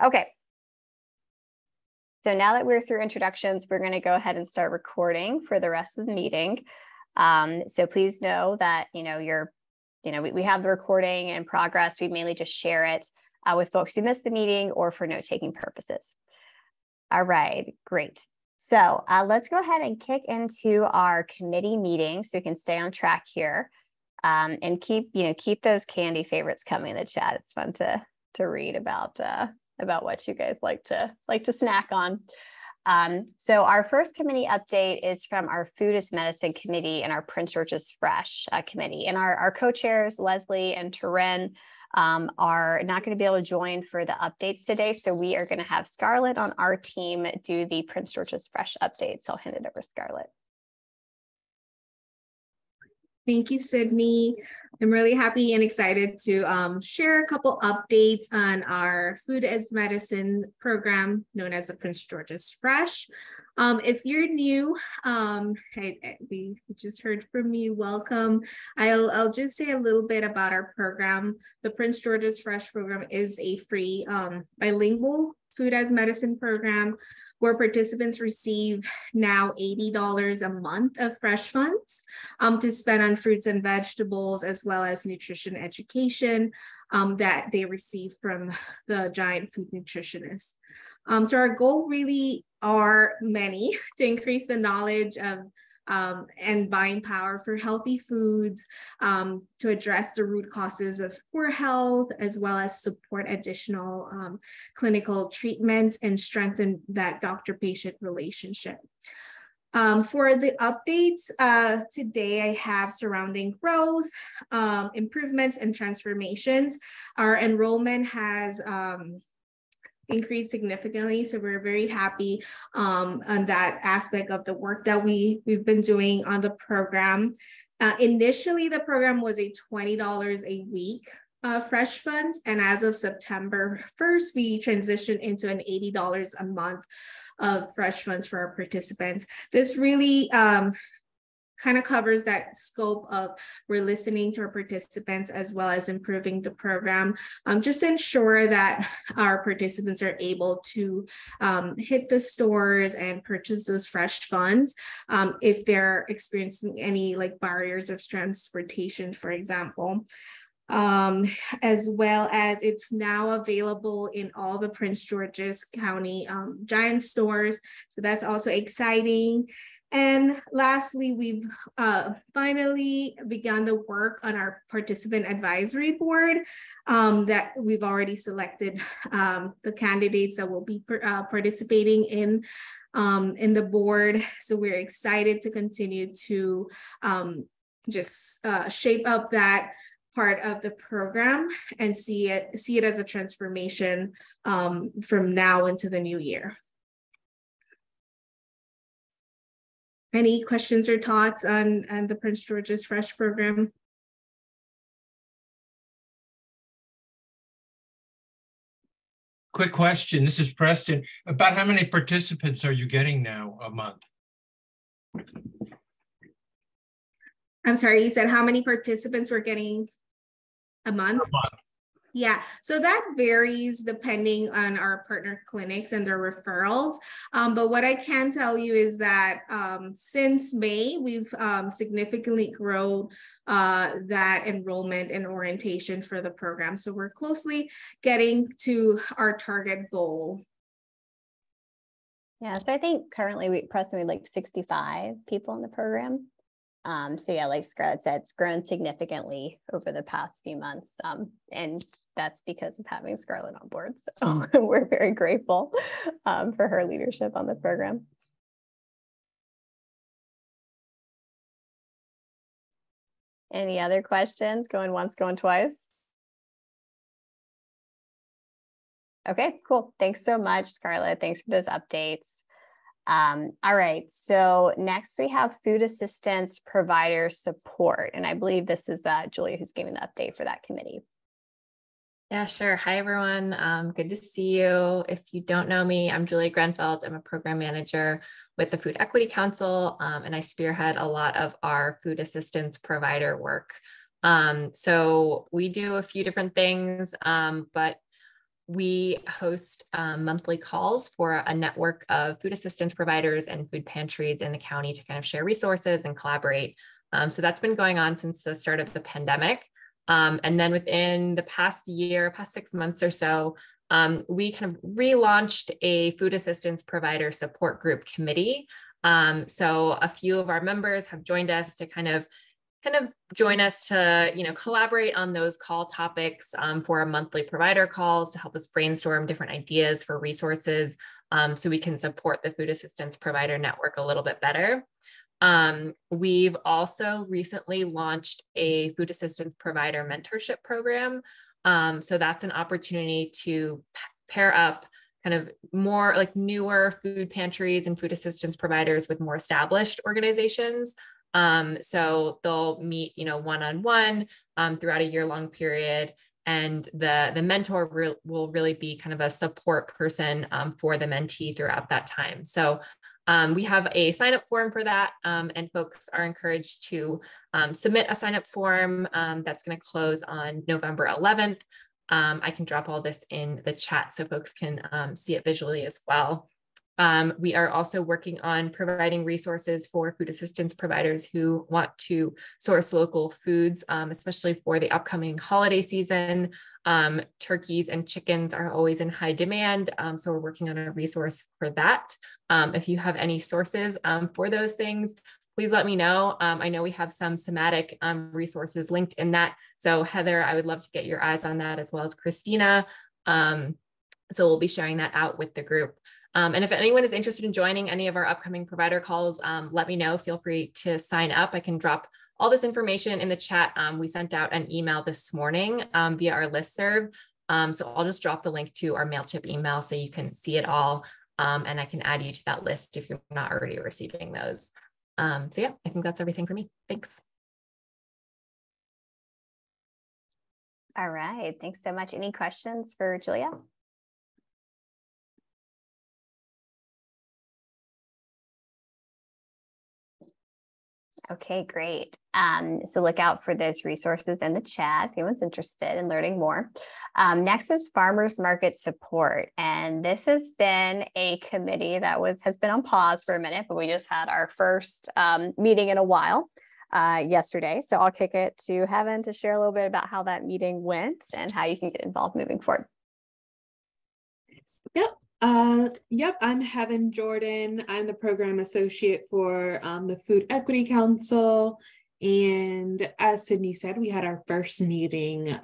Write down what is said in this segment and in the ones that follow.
Okay. So now that we're through introductions, we're going to go ahead and start recording for the rest of the meeting. So please know that, we have the recording in progress. We mainly just share it with folks who missed the meeting or for note-taking purposes. All right, great. So let's go ahead and kick into our committee meeting so we can stay on track here and keep those candy favorites coming in the chat. It's fun to read about what you guys like to snack on. So our first committee update is from our Food as Medicine Committee and our Prince George's Fresh Committee. And our co-chairs, Leslie and Taryn, are not going to be able to join for the updates today. So we are going to have Scarlett on our team do the Prince George's Fresh updates. I'll hand it over to Scarlett. Thank you, Sydney. I'm really happy and excited to share a couple updates on our Food as Medicine program known as the Prince George's Fresh. If you're new, we just heard from you, welcome. I'll just say a little bit about our program. The Prince George's Fresh program is a free bilingual Food as Medicine program where participants receive now $80 a month of fresh funds to spend on fruits and vegetables, as well as nutrition education that they receive from the Giant Food Nutritionists. So our goal really are many: to increase the knowledge of and buying power for healthy foods, to address the root causes of poor health, as well as support additional clinical treatments and strengthen that doctor-patient relationship. For the updates today, I have surrounding growth, improvements, and transformations. Our enrollment has increased significantly, so we're very happy on that aspect of the work that we've been doing on the program. Initially, the program was a $20 a week fresh funds, and as of September 1st, we transitioned into an $80 a month of fresh funds for our participants. This really kind of covers that scope of we're listening to our participants as well as improving the program, just to ensure that our participants are able to hit the stores and purchase those fresh funds if they're experiencing any barriers of transportation, for example. As well as it's now available in all the Prince George's County Giant stores. So that's also exciting. And lastly, we've finally begun the work on our participant advisory board that we've already selected the candidates that will be participating in the board. So we're excited to continue to just shape up that part of the program and see it as a transformation from now into the new year. Any questions or thoughts on the Prince George's Fresh program? Quick question. This is Preston. About how many participants are you getting now a month? I'm sorry, you said how many participants we're getting a month? A month. Yeah, so that varies depending on our partner clinics and their referrals. But what I can tell you is that since May, we've significantly grown that enrollment and orientation for the program. So we're closely getting to our target goal. Yeah, so I think currently we have like 65 people in the program. So yeah, like Scarlett said, it's grown significantly over the past few months. And that's because of having Scarlett on board. So we're very grateful for her leadership on the program. Any other questions? Going once, going twice? Okay, cool. Thanks so much, Scarlett. Thanks for those updates. All right, so next we have food assistance provider support. And I believe this is Julia who's giving the update for that committee. Yeah, sure. Hi, everyone. Good to see you. If you don't know me, I'm Julia Grenfeld. I'm a program manager with the Food Equity Council, and I spearhead a lot of our food assistance provider work. So we do a few different things, but we host monthly calls for a network of food assistance providers and food pantries in the county to kind of share resources and collaborate. So that's been going on since the start of the pandemic. And then within the past 6 months or so, we kind of relaunched a food assistance provider support group committee. So a few of our members have joined us to kind of join us to, collaborate on those call topics for our monthly provider calls to help us brainstorm different ideas for resources so we can support the food assistance provider network a little bit better. We've also recently launched a food assistance provider mentorship program. So that's an opportunity to pair up kind of more like newer food pantries and food assistance providers with more established organizations. So they'll meet, one-on-one throughout a year-long period. And the mentor will really be kind of a support person for the mentee throughout that time. So we have a sign-up form for that, and folks are encouraged to submit a sign-up form that's going to close on November 11th. I can drop all this in the chat so folks can see it visually as well. We are also working on providing resources for food assistance providers who want to source local foods, especially for the upcoming holiday season. Turkeys and chickens are always in high demand, so we're working on a resource for that. If you have any sources for those things, please let me know. I know we have some somatic resources linked in that. So Heather, I would love to get your eyes on that, as well as Christina. So we'll be sharing that out with the group. And if anyone is interested in joining any of our upcoming provider calls, let me know. Feel free to sign up. I can drop all this information in the chat. We sent out an email this morning via our listserv. So I'll just drop the link to our MailChimp email so you can see it all. And I can add you to that list if you're not already receiving those. So yeah, I think that's everything for me. Thanks. All right, thanks so much. Any questions for Julia? Okay, great. So look out for those resources in the chat if anyone's interested in learning more. Next is farmers market support. And this has been a committee that has been on pause for a minute, but we just had our first meeting in a while yesterday. So I'll kick it to Heaven to share a little bit about how that meeting went and how you can get involved moving forward. Yep, I'm Heaven Jordan. I'm the program associate for the Food Equity Council. And as Sydney said, we had our first meeting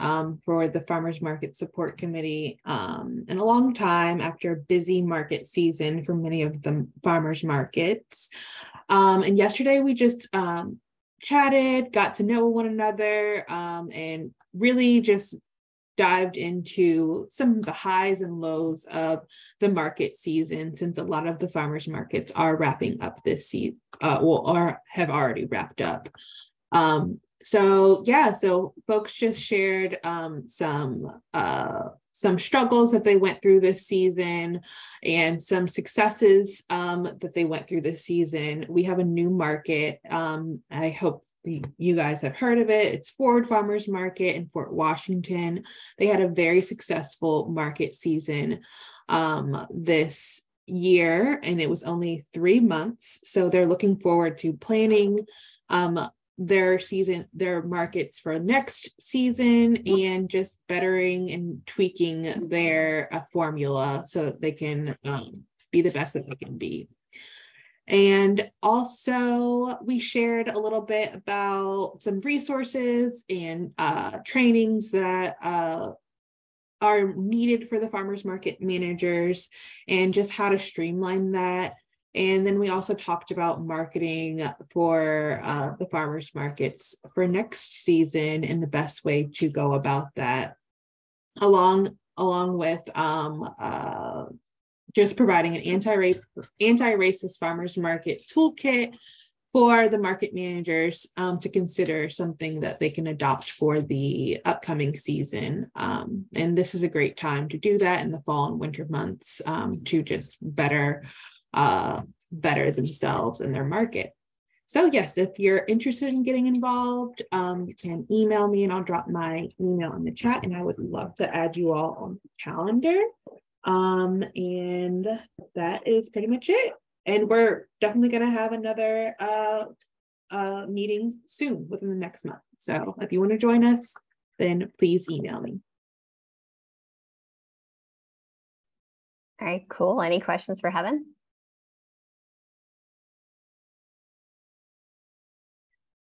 for the Farmers Market Support Committee in a long time after a busy market season for many of the farmers markets. And yesterday we just chatted, got to know one another, and really just dived into some of the highs and lows of the market season, since a lot of the farmers markets are wrapping up this season, or have already wrapped up. So folks just shared some struggles that they went through this season and some successes that they went through this season. We have a new market. I hope you guys have heard of it. It's Ford Farmers Market in Fort Washington. They had a very successful market season this year, and it was only 3 months. So they're looking forward to planning their markets for next season and just bettering and tweaking their formula so that they can be the best that they can be. And also we shared a little bit about some resources and trainings that are needed for the farmers market managers and just how to streamline that. And then we also talked about marketing for the farmers markets for next season and the best way to go about that, along with just providing an anti-racist farmers market toolkit for the market managers to consider something that they can adopt for the upcoming season. And this is a great time to do that in the fall and winter months to just better themselves and their market. So yes, if you're interested in getting involved, you can email me and I'll drop my email in the chat, and I would love to add you all on the calendar. And that is pretty much it. And we're definitely going to have another meeting soon within the next month. So if you want to join us, then please email me. All right, cool. Any questions for Heaven?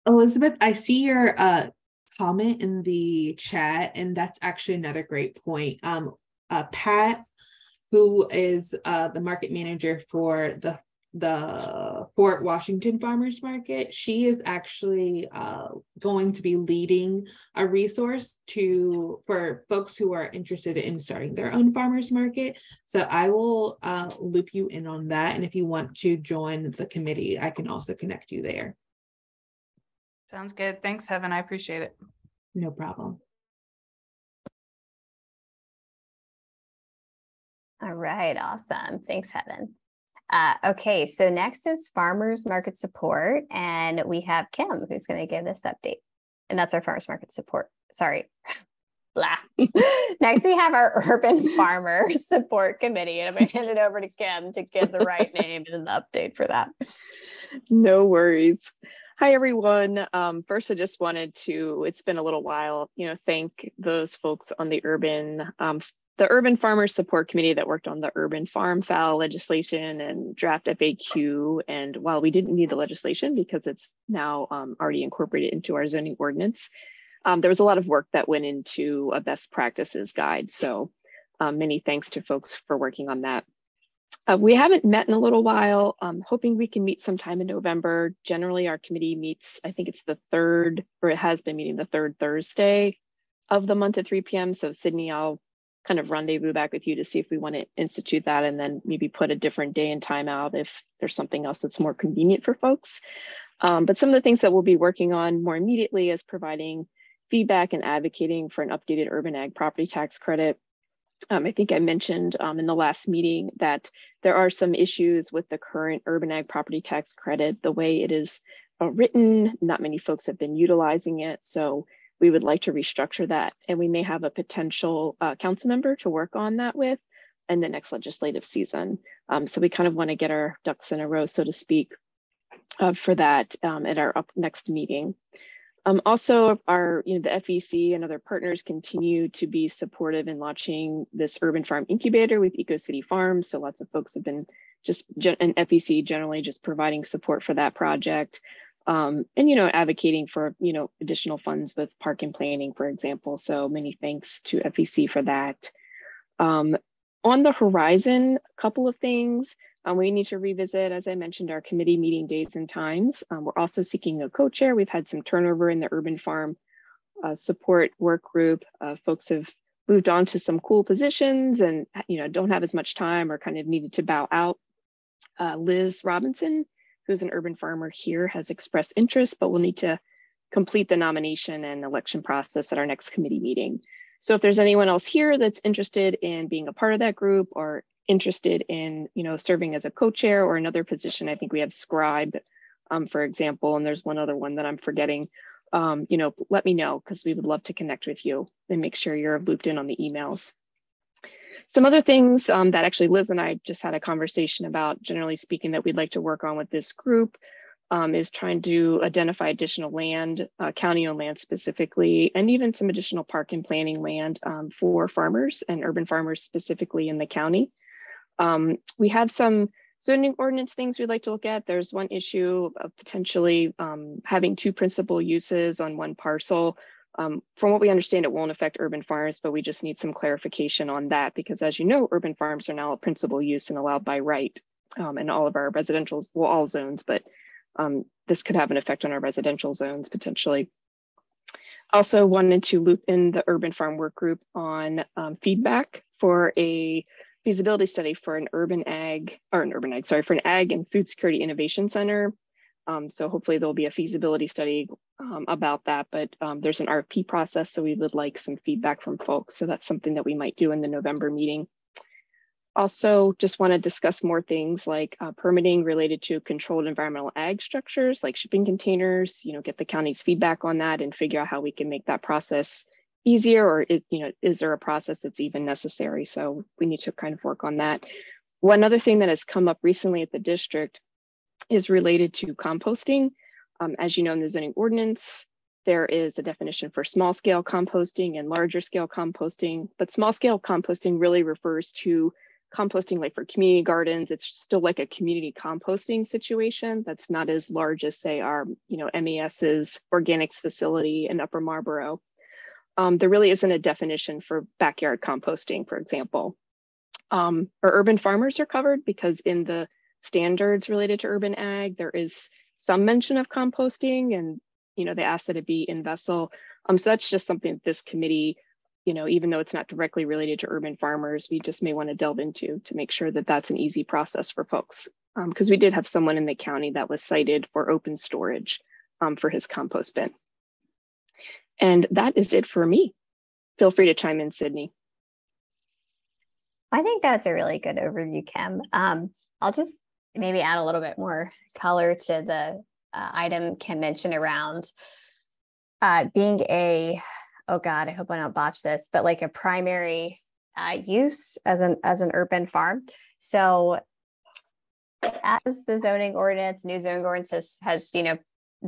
Elizabeth, I see your comment in the chat, and that's actually another great point. Pat, who is the market manager for the Fort Washington Farmers Market, she is actually going to be leading a resource for folks who are interested in starting their own farmers market. So I will loop you in on that, and if you want to join the committee, I can also connect you there. Sounds good. Thanks, Heaven. I appreciate it. No problem. All right, awesome. Thanks, Heaven. Okay, so next is Farmers Market Support, and we have Kim who's going to give this update. And that's our Farmers Market Support. Sorry. Blah. Next, we have our Urban Farmer Support Committee, and I'm going to hand it over to Kim to give the right name and the update for that. No worries. Hi, everyone. First, I just wanted to, it's been a little while, thank those folks on the Urban Farmer Support Committee that worked on the urban farm fowl legislation and draft FAQ. And while we didn't need the legislation because it's now already incorporated into our zoning ordinance, there was a lot of work that went into a best practices guide. So many thanks to folks for working on that. We haven't met in a little while. Hoping we can meet sometime in November. Generally, our committee meets, I think it's the third, or it has been meeting the third Thursday of the month at 3 p.m. So Sydney, I'll kind of rendezvous back with you to see if we want to institute that, and then maybe put a different day and time out if there's something else that's more convenient for folks. But some of the things that we'll be working on more immediately is providing feedback and advocating for an updated urban ag property tax credit. I think I mentioned in the last meeting that there are some issues with the current urban ag property tax credit. The way it is written, not many folks have been utilizing it. So we would like to restructure that. And we may have a potential council member to work on that with in the next legislative season. So we kind of want to get our ducks in a row, so to speak, for that at our next meeting. Also, the FEC and other partners continue to be supportive in launching this urban farm incubator with EcoCity Farms. So lots of folks have been and FEC generally just providing support for that project. And, advocating for, additional funds with park and planning, for example. So many thanks to FEC for that. On the horizon, a couple of things. We need to revisit, as I mentioned, our committee meeting dates and times. We're also seeking a co-chair. We've had some turnover in the urban farm support work group. Folks have moved on to some cool positions and don't have as much time or kind of needed to bow out. Liz Robinson, who's an urban farmer here, has expressed interest, but we'll need to complete the nomination and election process at our next committee meeting. So if there's anyone else here that's interested in being a part of that group or interested in, serving as a co-chair or another position, I think we have scribe, for example, and there's one other one that I'm forgetting, let me know, because we would love to connect with you and make sure you're looped in on the emails. Some other things that actually Liz and I just had a conversation about, generally speaking, that we'd like to work on with this group is trying to identify additional land, county-owned land specifically, and even some additional park and planning land for farmers and urban farmers specifically in the county. We have some zoning ordinance things we'd like to look at. There's one issue of potentially having two principal uses on one parcel. From what we understand, it won't affect urban farms, but we just need some clarification on that because, as you know, urban farms are now a principal use and allowed by right in all of our residential, well, all zones, but this could have an effect on our residential zones potentially. Also wanted to loop in the urban farm work group on feedback for a feasibility study for an ag and food security innovation center. So hopefully there'll be a feasibility study about that, but there's an RFP process, so we would like some feedback from folks. So that's something that we might do in the November meeting. Also, just want to discuss more things like permitting related to controlled environmental ag structures, like shipping containers, get the county's feedback on that and figure out how we can make that process easier, or is there a process that's even necessary? So we need to kind of work on that. One other thing that has come up recently at the district is related to composting. As you know, in the zoning ordinance, there is a definition for small scale composting and larger scale composting, but small scale composting really refers to composting like for community gardens. It's still like a community composting situation that's not as large as, say, our MES's organics facility in Upper Marlboro. There really isn't a definition for backyard composting, for example. Our urban farmers are covered because in the standards related to urban ag, there is some mention of composting, and they ask that it be in vessel. So that's just something that this committee, even though it's not directly related to urban farmers, we just may want to delve into to make sure that that's an easy process for folks. Because we did have someone in the county that was cited for open storage for his compost bin. And that is it for me. Feel free to chime in, Sydney. I think that's a really good overview, Kim. I'll just maybe add a little bit more color to the item Kim mentioned around being a, oh God, I hope I don't botch this, but like a primary use as an urban farm. So as the zoning ordinance, new zoning ordinance has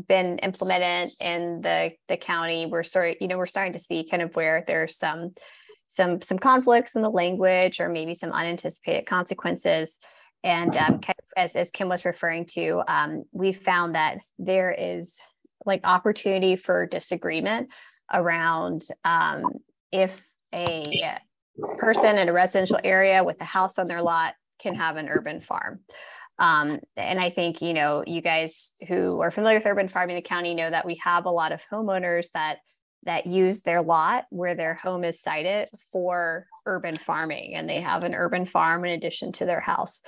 been implemented in the county, we're starting to see kind of where there's some conflicts in the language or maybe some unanticipated consequences. And as Kim was referring to, we found that there is like opportunity for disagreement around if a person in a residential area with a house on their lot can have an urban farm. And I think, you guys who are familiar with urban farming in the county know that we have a lot of homeowners that use their lot where their home is sited for urban farming, and they have an urban farm in addition to their house.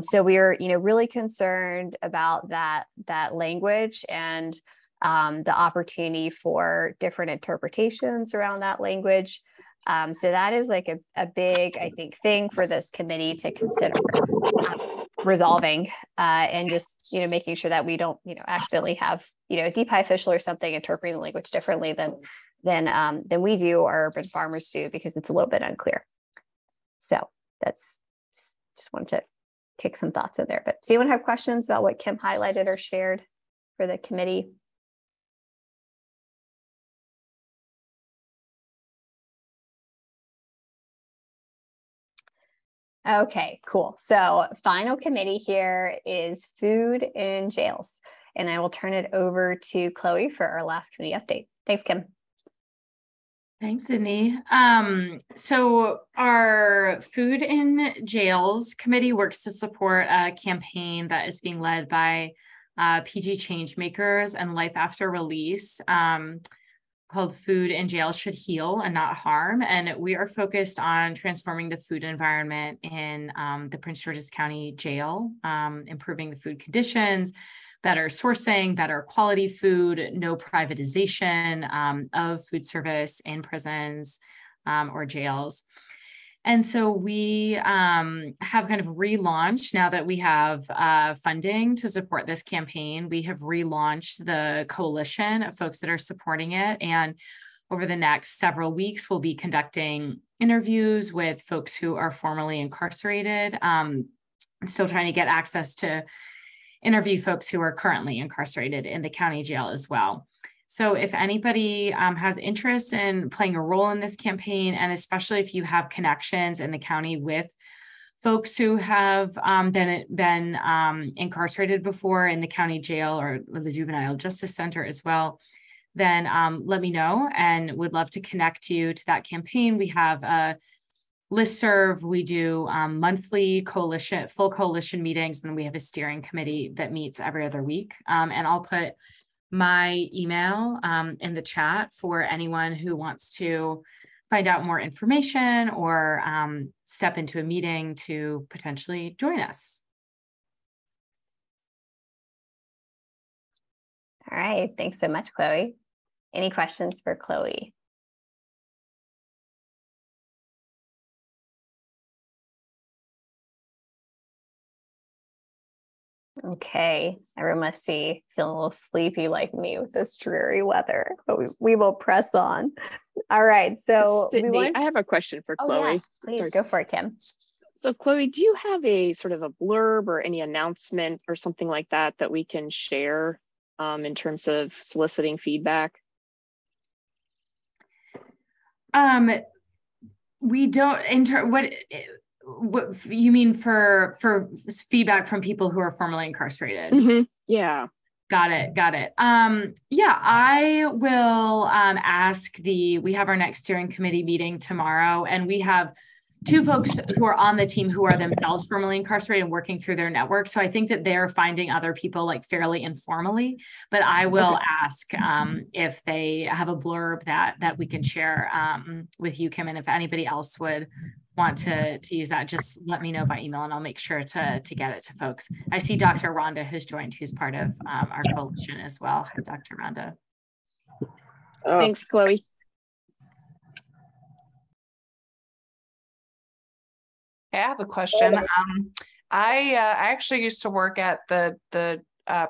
So we are, really concerned about that language and the opportunity for different interpretations around that language. So that is like a big, I think, thing for this committee to consider resolving and just, making sure that we don't, accidentally have, a DPI official or something interpreting the language differently than we do, or urban farmers do, because it's a little bit unclear. So that's just wanted to kick some thoughts in there. But does anyone have questions about what Kim highlighted or shared for the committee? Okay, cool. So final committee here is food in jails. And I will turn it over to Chloe for our last committee update. Thanks, Kim. Thanks, Sydney. So our Food in Jails Committee works to support a campaign that is being led by PG Changemakers and Life After Release, called Food in Jail Should Heal and Not Harm. And we are focused on transforming the food environment in the Prince George's County Jail, improving the food conditions, better sourcing, better quality food, no privatization of food service in prisons or jails. And so we have kind of relaunched, now that we have funding to support this campaign, we have relaunched the coalition of folks that are supporting it. And over the next several weeks, we'll be conducting interviews with folks who are formerly incarcerated. Still trying to get access to interview folks who are currently incarcerated in the county jail as well. So if anybody has interest in playing a role in this campaign, and especially if you have connections in the county with folks who have been incarcerated before in the county jail or the Juvenile Justice Center as well, then let me know, and would love to connect you to that campaign. We have a listserv. We do monthly full coalition meetings, and we have a steering committee that meets every other week. And I'll put my email in the chat for anyone who wants to find out more information or step into a meeting to potentially join us. All right, thanks so much, Chloe. Any questions for Chloe? Okay, everyone must be feeling a little sleepy like me with this dreary weather, but we will press on. All right, so Sydney, I have a question for Chloe. Oh, yeah. Please Sorry. go for it, Kim. So Chloe, do you have a sort of a blurb or any announcement or something like that that we can share in terms of soliciting feedback? We don't what you mean for feedback from people who are formerly incarcerated? Mm-hmm. Yeah. Got it. Yeah, I will ask we have our next steering committee meeting tomorrow, and we have 2 folks who are on the team who are themselves formerly incarcerated and working through their network. So I think that they're finding other people like fairly informally, but I will ask if they have a blurb that we can share with you, Kim, and if anybody else would want to use that, just let me know by email and I'll make sure to get it to folks. I see Dr. Rhonda has joined, who's part of our coalition as well. Hi, Dr. Rhonda. Thanks, Chloe. I have a question. I actually used to work at the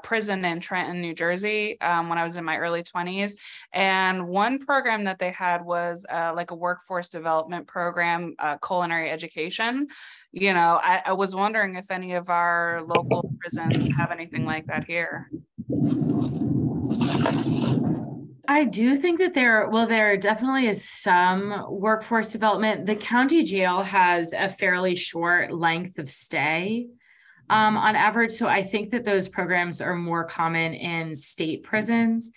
prison in Trenton, New Jersey, when I was in my early 20s. And one program that they had was like a workforce development program, culinary education. You know, I was wondering if any of our local prisons have anything like that here. I do think that there definitely is some workforce development. The county jail has a fairly short length of stay on average. So I think that those programs are more common in state prisons.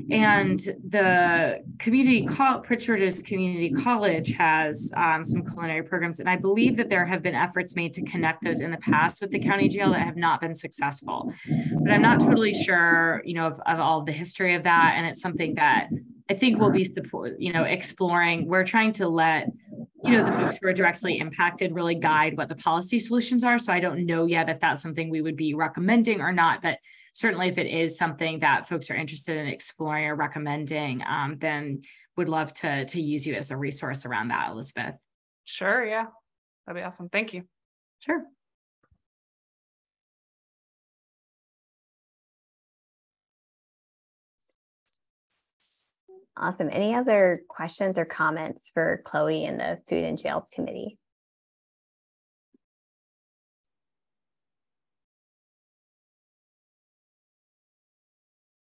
And the Prince George's Community College has some culinary programs. And I believe that there have been efforts made to connect those in the past with the county jail that have not been successful. But I'm not totally sure, of all the history of that. And it's something that I think we'll be exploring. We're trying to let the folks who are directly impacted really guide what the policy solutions are. So I don't know yet if that's something we would be recommending or not, but certainly if it is something that folks are interested in exploring or recommending, then would love to use you as a resource around that, Elizabeth. Sure, yeah, that'd be awesome. Thank you. Sure. Awesome. Any other questions or comments for Chloe and the Food and Jails Committee?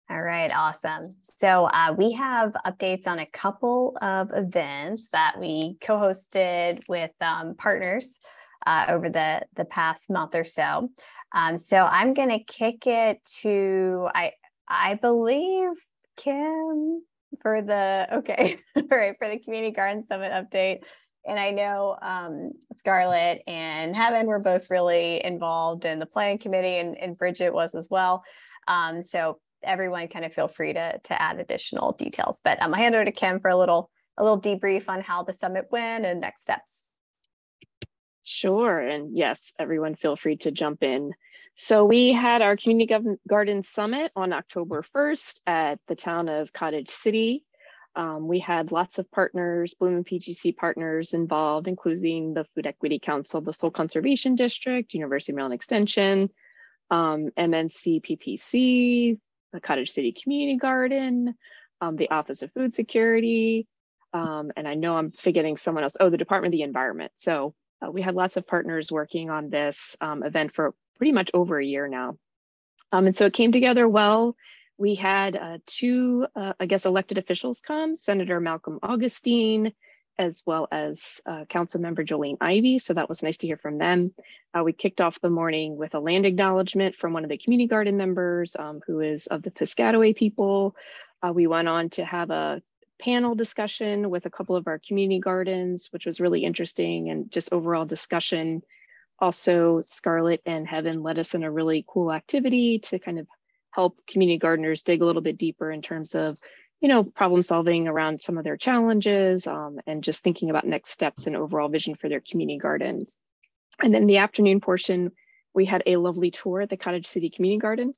All right, awesome. So we have updates on a couple of events that we co-hosted with partners over the past month or so. So I'm going to kick it to, I believe, Kim, for the, okay, all right, for the Community Garden Summit update. And I know Scarlett and Heaven were both really involved in the planning committee, and Bridget was as well. So everyone kind of feel free to add additional details, but I'll hand over to Kim for a little debrief on how the summit went and next steps. Sure. And yes, everyone feel free to jump in. So we had our Community Garden Summit on October 1st at the town of Cottage City. We had lots of partners, Bloom and PGC partners involved, including the Food Equity Council, the Soul Conservation District, University of Maryland Extension, MNC PPC, the Cottage City Community Garden, the Office of Food Security, and I know I'm forgetting someone else. Oh, the Department of the Environment. So we had lots of partners working on this event for pretty much over a year now. And so it came together well. We had 2, I guess, elected officials come, Senator Malcolm Augustine, as well as Council Member Jolene Ivey. So that was nice to hear from them. We kicked off the morning with a land acknowledgement from one of the community garden members who is of the Piscataway people. We went on to have a panel discussion with a couple of our community gardens, which was really interesting, and just overall discussion. Also, Scarlett and Heaven led us in a really cool activity to kind of help community gardeners dig a little bit deeper in terms of problem solving around some of their challenges and just thinking about next steps and overall vision for their community gardens. And then the afternoon portion, we had a lovely tour at the Cottage City Community Garden.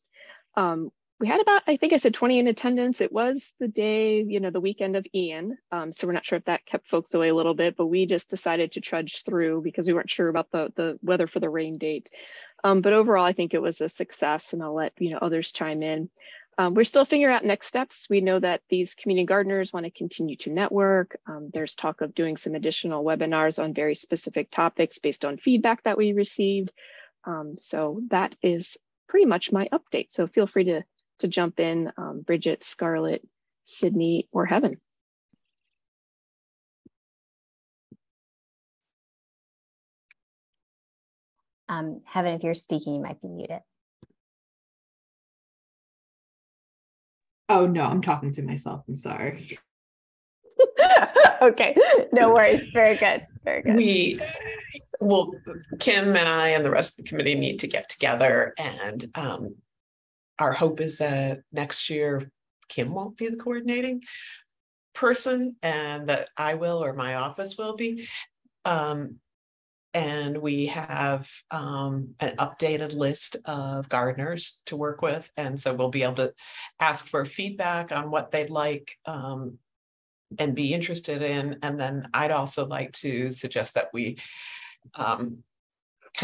We had about, I think I said 20 in attendance. It was the day, the weekend of Ian. So we're not sure if that kept folks away a little bit, but we just decided to trudge through because we weren't sure about the weather for the rain date. But overall, I think it was a success, and I'll let others chime in. We're still figuring out next steps. We know that these community gardeners want to continue to network. There's talk of doing some additional webinars on very specific topics based on feedback that we received. So that is pretty much my update. So feel free to jump in, Bridget, Scarlett, Sydney, or Heaven. Heaven, if you're speaking, you might be muted. Oh no, I'm talking to myself. I'm sorry. Okay, no worries. Very good. Very good. Kim and I and the rest of the committee need to get together, and our hope is that next year Kim won't be the coordinating person and that I will, or my office will be. And we have an updated list of gardeners to work with. And so we'll be able to ask for feedback on what they'd like and be interested in. And then I'd also like to suggest that we kind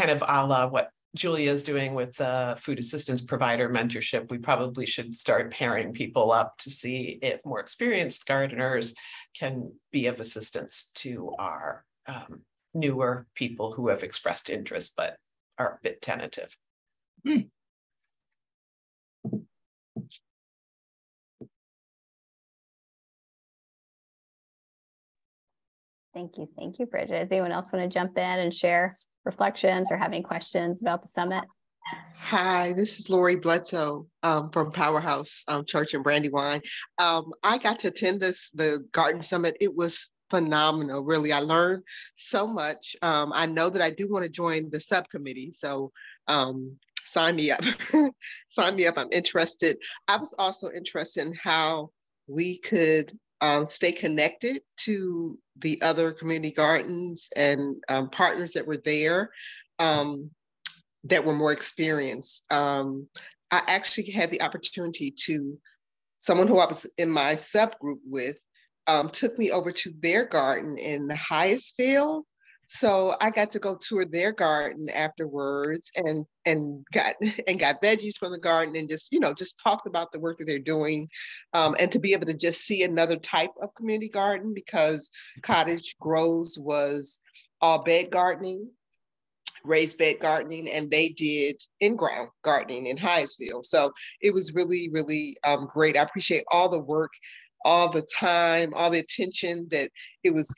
of a la what Julia is doing with the food assistance provider mentorship, we probably should start pairing people up to see if more experienced gardeners can be of assistance to our newer people who have expressed interest but are a bit tentative. Thank you. Thank you, Bridget. Does anyone else want to jump in and share reflections or have any questions about the summit? Hi, this is Lori Bledsoe from Powerhouse Church in Brandywine. I got to attend the Garden Summit. It was phenomenal, really. I learned so much. I know that I do want to join the subcommittee, so sign me up. Sign me up. I'm interested. I was also interested in how we could stay connected to the other community gardens and partners that were there that were more experienced. I actually had the opportunity to, someone who I was in my subgroup with took me over to their garden in Hyattsville. So I got to go tour their garden afterwards and got veggies from the garden and just talked about the work that they're doing, and to be able to just see another type of community garden, because Cottage Grows was all bed gardening, raised bed gardening, and they did in-ground gardening in Hyattsville. So it was really, really great. I appreciate all the work, all the time, all the attention that it was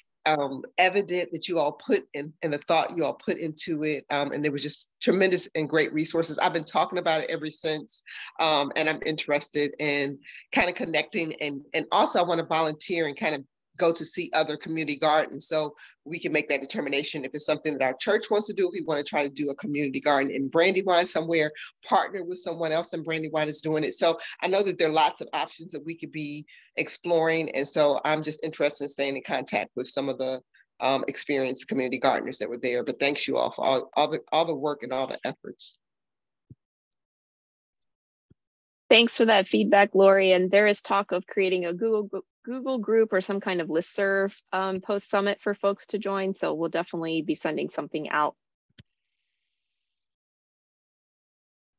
evident that you all put in, and the thought you all put into it. And there was just tremendous and great resources. I've been talking about it ever since, and I'm interested in kind of connecting. And also I want to volunteer and kind of go to see other community gardens so we can make that determination if it's something that our church wants to do. If we want to try to do a community garden in Brandywine somewhere, partner with someone else in Brandywine is doing it. So I know that there are lots of options that we could be exploring. And so I'm just interested in staying in contact with some of the experienced community gardeners that were there. But thanks you all for all the work and all the efforts. Thanks for that feedback, Lori. And there is talk of creating a Google group or some kind of listserv post-summit for folks to join. So we'll definitely be sending something out.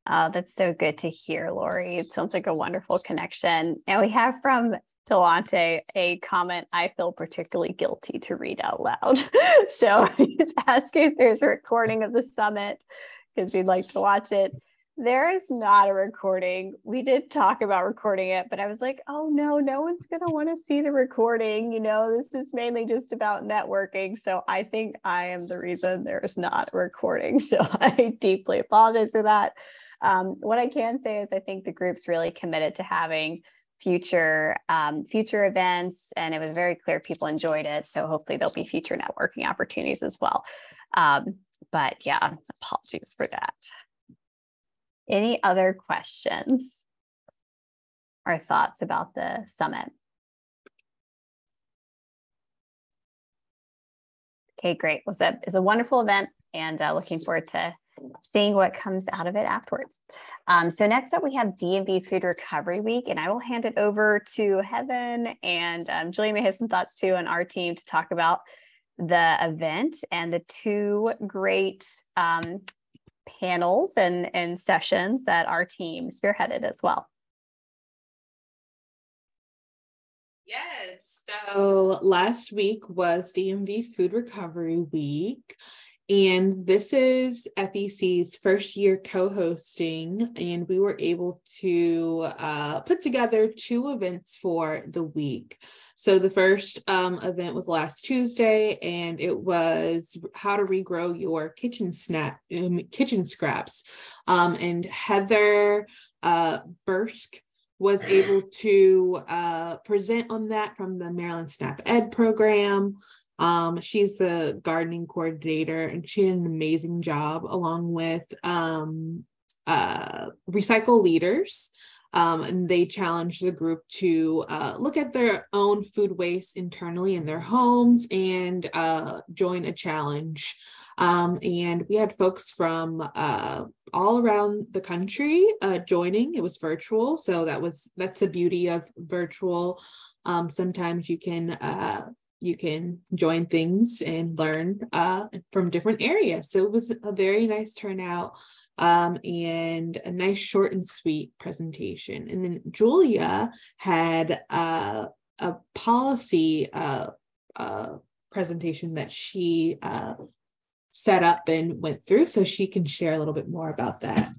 Oh, that's so good to hear, Lori. It sounds like a wonderful connection. And we have from Delante a comment I feel particularly guilty to read out loud. So he's asking if there's a recording of the summit because he'd like to watch it. There is not a recording. We did talk about recording it, but I was like, oh no, no one's going to want to see the recording. This is mainly just about networking. So I think I am the reason there's not a recording. So I deeply apologize for that. What I can say is I think the group's really committed to having future events, and it was very clear people enjoyed it. So hopefully there'll be future networking opportunities as well. But yeah, apologies for that. Any other questions or thoughts about the summit? Okay, great. Well, it's a wonderful event, and looking forward to seeing what comes out of it afterwards. So next up, we have DMV Food Recovery Week, and I will hand it over to Heaven, and Julie may have some thoughts too on our team to talk about the event and the two great panels and sessions that our team spearheaded as well. Yes. So last week was DMV Food Recovery Week. And this is FEC's first year co-hosting, and we were able to put together 2 events for the week. So the first event was last Tuesday, and it was how to regrow your kitchen scraps. And Heather Bursk was able to present on that from the Maryland SNAP Ed program. She's the gardening coordinator, and she did an amazing job along with Recycle Leaders. And they challenged the group to look at their own food waste internally in their homes and join a challenge. And we had folks from all around the country joining. It was virtual, so that's the beauty of virtual. Sometimes you can join things and learn from different areas. So it was a very nice turnout and a nice short and sweet presentation. And then Julia had a policy presentation that she set up and went through, so she can share a little bit more about that.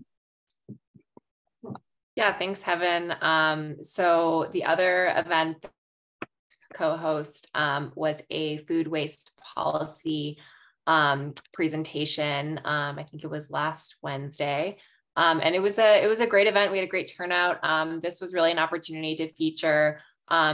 Yeah, thanks, Heaven. So the other event co-host was a food waste policy presentation. I think it was last Wednesday. And it was a great event. We had a great turnout. This was really an opportunity to feature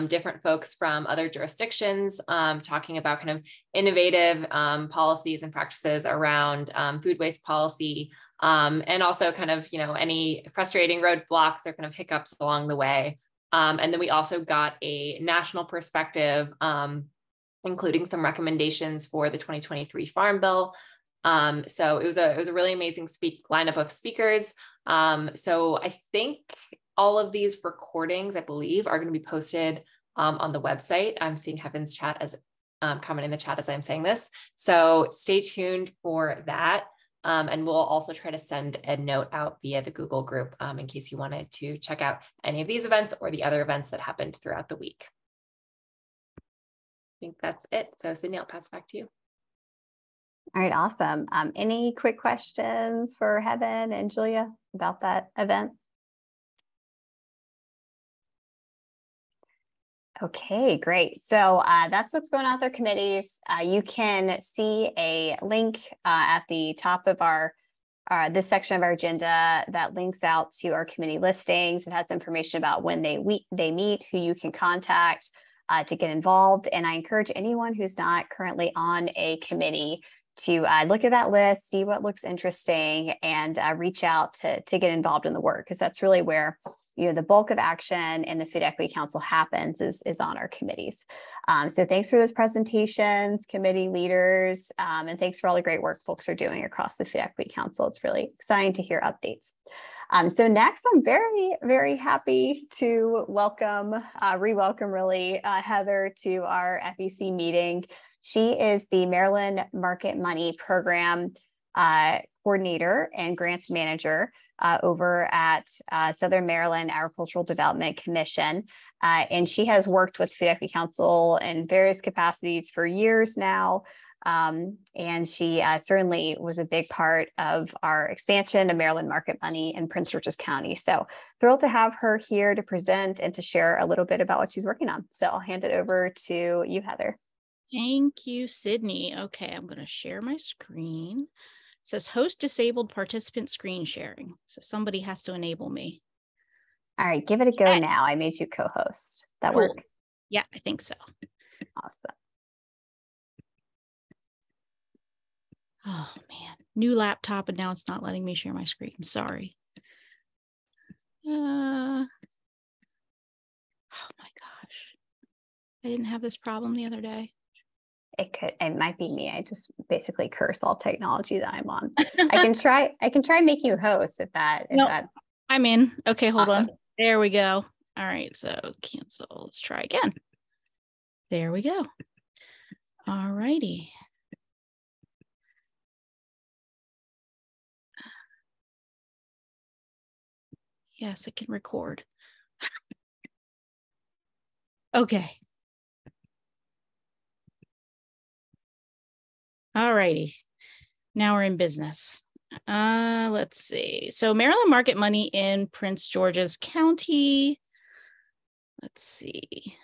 different folks from other jurisdictions talking about kind of innovative policies and practices around food waste policy, and also kind of, any frustrating roadblocks or kind of hiccups along the way. And then we also got a national perspective, including some recommendations for the 2023 Farm Bill. So it was a really amazing lineup of speakers. So I think all of these recordings, I believe, are going to be posted on the website. I'm seeing Heaven's chat as comment in the chat as I'm saying this. So stay tuned for that. And we'll also try to send a note out via the Google group in case you wanted to check out any of these events or the other events that happened throughout the week. I think that's it. So Sydney, I'll pass it back to you. All right, awesome. Any quick questions for Heaven and Julia about that event? Okay, great. So that's what's going on with our committees. You can see a link at the top of our this section of our agenda that links out to our committee listings. It has information about when they meet, who you can contact to get involved. And I encourage anyone who's not currently on a committee to look at that list, see what looks interesting, and reach out to get involved in the work, because that's really where the bulk of action in the Food Equity Council happens is on our committees. So thanks for those presentations, committee leaders, and thanks for all the great work folks are doing across the Food Equity Council. It's really exciting to hear updates. So next, I'm very, very happy to re-welcome really Heather to our FEC meeting. She is the Maryland Market Money Program Coordinator and Grants Manager over at Southern Maryland Agricultural Development Commission. And she has worked with Food Equity Council in various capacities for years now. And she certainly was a big part of our expansion of Maryland Market Money in Prince George's County. So thrilled to have her here to present and to share a little bit about what she's working on. So I'll hand it over to you, Heather. Thank you, Sydney. Okay, I'm going to share my screen. It says host disabled participant screen sharing. So somebody has to enable me. All right, give it a go now. I made you co-host. That work? Yeah, I think so. Awesome. Oh man, new laptop, and now it's not letting me share my screen. Sorry. Oh my gosh. I didn't have this problem the other day. It might be me. I just basically curse all technology that I'm on. I can try make you host if that. I'm in. Okay, hold on. There we go. All right, so cancel. Let's try again. There we go. All righty. Yes, it can record. Okay. All righty. Now we're in business. Let's see. So Maryland Market Money in Prince George's County. Let's see.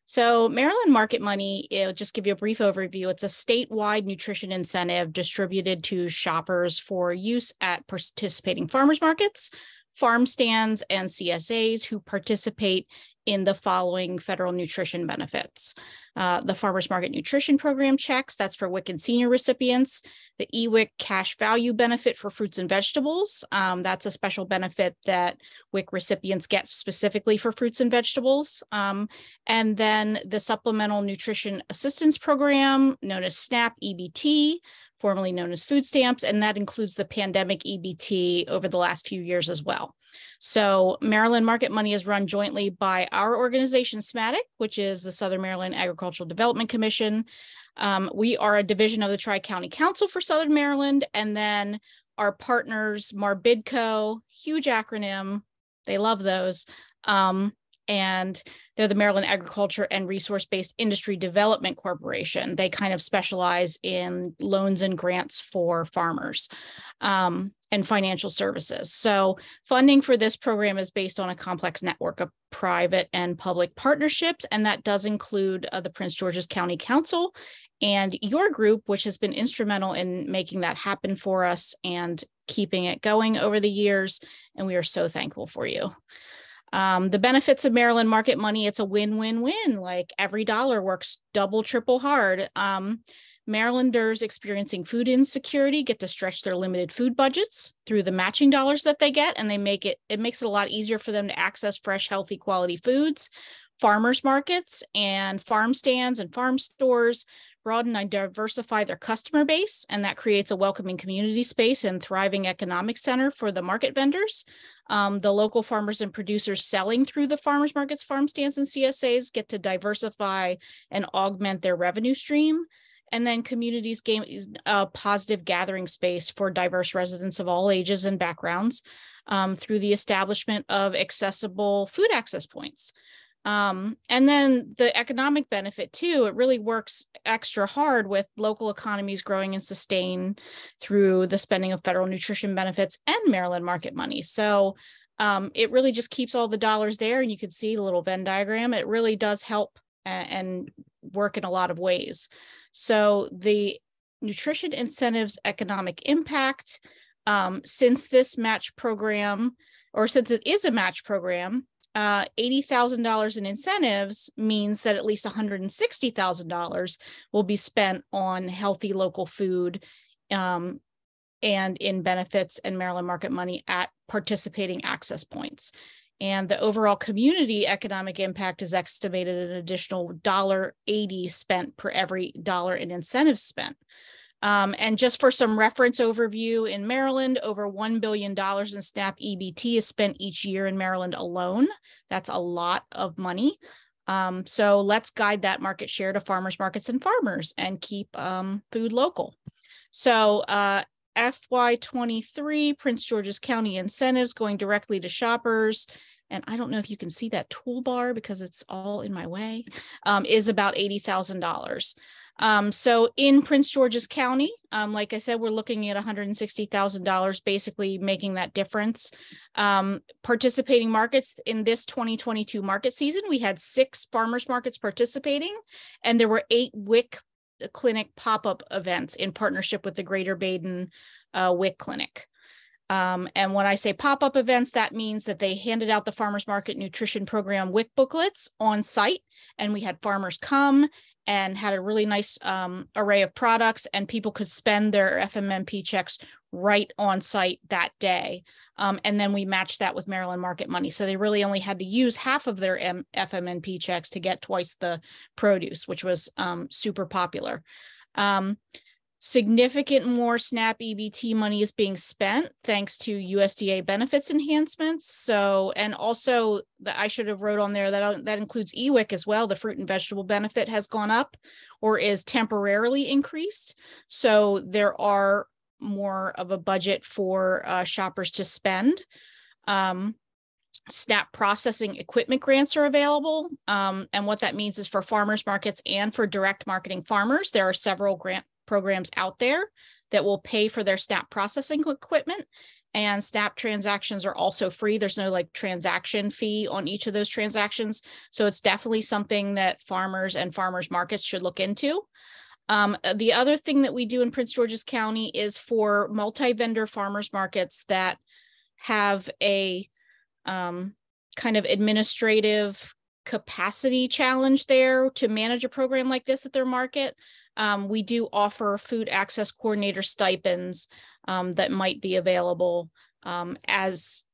So Maryland Market Money, it'll just give you a brief overview. It's a statewide nutrition incentive distributed to shoppers for use at participating farmers markets, farm stands, and CSAs who participate in the following federal nutrition benefits. The Farmers Market Nutrition Program checks, that's for WIC and senior recipients. The EWIC cash value benefit for fruits and vegetables. That's a special benefit that WIC recipients get specifically for fruits and vegetables. And then the Supplemental Nutrition Assistance Program, known as SNAP EBT, formerly known as food stamps, and that includes the pandemic EBT over the last few years as well. So Maryland Market Money is run jointly by our organization, SMATIC, which is the Southern Maryland Agricultural Development Commission. We are a division of the Tri-County Council for Southern Maryland, and then our partners, MARBIDCO, huge acronym, they love those, and they're the Maryland Agriculture and Resource-Based Industry Development Corporation. They kind of specialize in loans and grants for farmers and financial services. So funding for this program is based on a complex network of private and public partnerships, and that does include the Prince George's County Council and your group, which has been instrumental in making that happen for us and keeping it going over the years, and we are so thankful for you. The benefits of Maryland Market Money, it's a win-win-win. Like every dollar works double, triple hard. Marylanders experiencing food insecurity get to stretch their limited food budgets through the matching dollars that they get, and it makes it a lot easier for them to access fresh, healthy, quality foods. Farmers markets and farm stands and farm stores broaden and diversify their customer base, and that creates a welcoming community space and thriving economic center for the market vendors. The local farmers and producers selling through the farmers markets, farm stands, and CSAs get to diversify and augment their revenue stream. And then communities gain a positive gathering space for diverse residents of all ages and backgrounds through the establishment of accessible food access points. And then the economic benefit too, it really works extra hard with local economies growing and sustained through the spending of federal nutrition benefits and Maryland Market Money. So it really just keeps all the dollars there, and you can see the little Venn diagram. It really does help and work in a lot of ways. So the nutrition incentives economic impact, since this match program, or since it is a match program, $80,000 in incentives means that at least $160,000 will be spent on healthy local food and in benefits and Maryland Market Money at participating access points. And the overall community economic impact is estimated at an additional $1.80 spent per every dollar in incentives spent. And just for some reference overview, in Maryland, over $1 billion in SNAP EBT is spent each year in Maryland alone. That's a lot of money. So let's guide that market share to farmers markets and farmers and keep food local. So FY23 Prince George's County incentives going directly to shoppers, and I don't know if you can see that toolbar because it's all in my way, is about $80,000. So in Prince George's County, like I said, we're looking at $160,000, basically making that difference. Participating markets in this 2022 market season, we had 6 farmers markets participating, and there were 8 WIC clinic pop-up events in partnership with the Greater Baden WIC clinic. And when I say pop-up events, that means that they handed out the Farmers Market Nutrition Program WIC booklets on site, and we had farmers come and had a really nice array of products, and people could spend their FMNP checks right on site that day. And then we matched that with Maryland Market Money. So they really only had to use half of their FMNP checks to get twice the produce, which was super popular. Significant more SNAP EBT money is being spent thanks to USDA benefits enhancements. So, and also I should have wrote on there that includes EWIC as well. The fruit and vegetable benefit has gone up or is temporarily increased. So there are more of a budget for shoppers to spend. SNAP processing equipment grants are available. And what that means is for farmers markets and for direct marketing farmers, there are several grant programs out there that will pay for their SNAP processing equipment. And SNAP transactions are also free. There's no like transaction fee on each of those transactions. So it's definitely something that farmers and farmers markets should look into. The other thing that we do in Prince George's County is for multi-vendor farmers markets that have a kind of administrative capacity challenge there to manage a program like this at their market. We do offer food access coordinator stipends that might be available as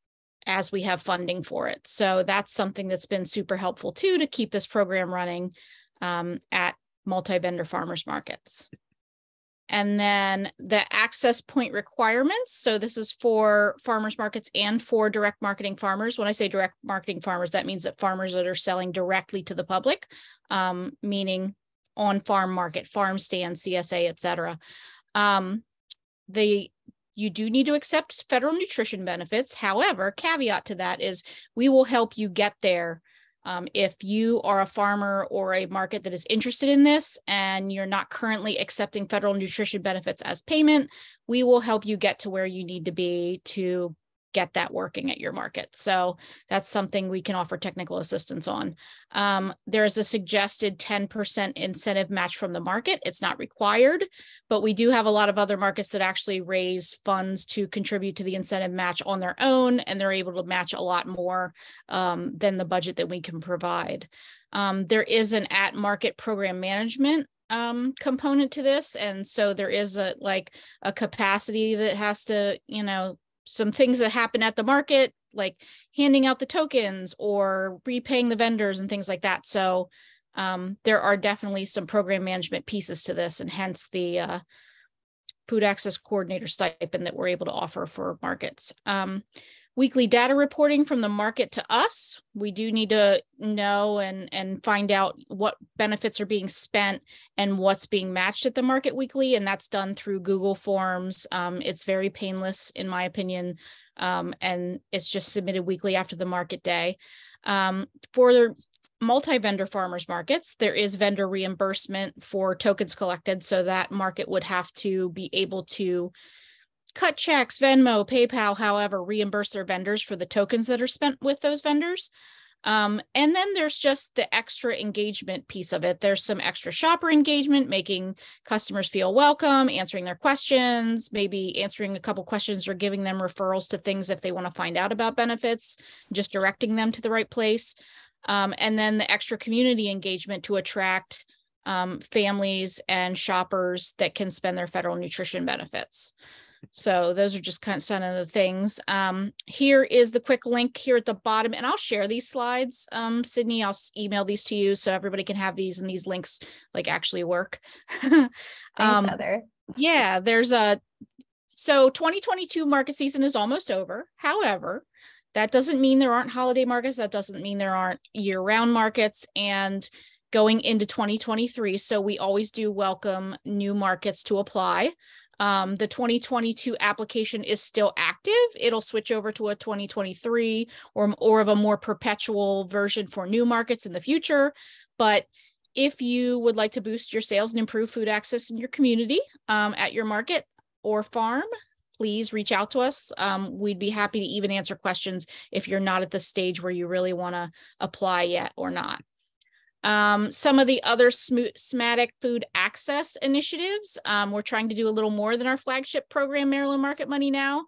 we have funding for it. So that's something that's been super helpful too, to keep this program running at multi-vendor farmers markets. And then the access point requirements. So this is for farmers markets and for direct marketing farmers. When I say direct marketing farmers, that means that farmers that are selling directly to the public, meaning on farm market, farm stand, CSA, et cetera. You do need to accept federal nutrition benefits. However, caveat to that is we will help you get there. If you are a farmer or a market that is interested in this and you're not currently accepting federal nutrition benefits as payment, we will help you get to where you need to be to get that working at your market. So that's something we can offer technical assistance on. There's a suggested 10% incentive match from the market. It's not required, but we do have a lot of other markets that actually raise funds to contribute to the incentive match on their own, and they're able to match a lot more than the budget that we can provide. There is an at-market program management component to this. And so there is a capacity that has to, some things that happen at the market, like handing out the tokens or repaying the vendors and things like that. So there are definitely some program management pieces to this, and hence the food access coordinator stipend that we're able to offer for markets. Weekly data reporting from the market to us. We do need to know and find out what benefits are being spent and what's being matched at the market weekly. And that's done through Google Forms. It's very painless, in my opinion. And it's just submitted weekly after the market day. For multi-vendor farmers markets, there is vendor reimbursement for tokens collected. So that market would have to be able to cut checks, Venmo, PayPal, however, reimburse their vendors for the tokens that are spent with those vendors. And then there's just the extra engagement piece of it. There's some extra shopper engagement, making customers feel welcome, answering their questions, maybe answering a couple questions or giving them referrals to things if they want to find out about benefits, just directing them to the right place. And then the extra community engagement to attract families and shoppers that can spend their federal nutrition benefits. So those are just kind of some of the things. Here is the quick link here at the bottom, and I'll share these slides. Sydney, I'll email these to you so everybody can have these, and these links actually work. Thanks, Heather. Yeah, so 2022 market season is almost over. However, that doesn't mean there aren't holiday markets. That doesn't mean there aren't year-round markets, and going into 2023. So we always do welcome new markets to apply. The 2022 application is still active. It'll switch over to a 2023 or of a more perpetual version for new markets in the future. But if you would like to boost your sales and improve food access in your community at your market or farm, please reach out to us. We'd be happy to even answer questions if you're not at the stage where you really want to apply yet or not. Some of the other SMATIC food access initiatives, we're trying to do a little more than our flagship program, Maryland Market Money Now.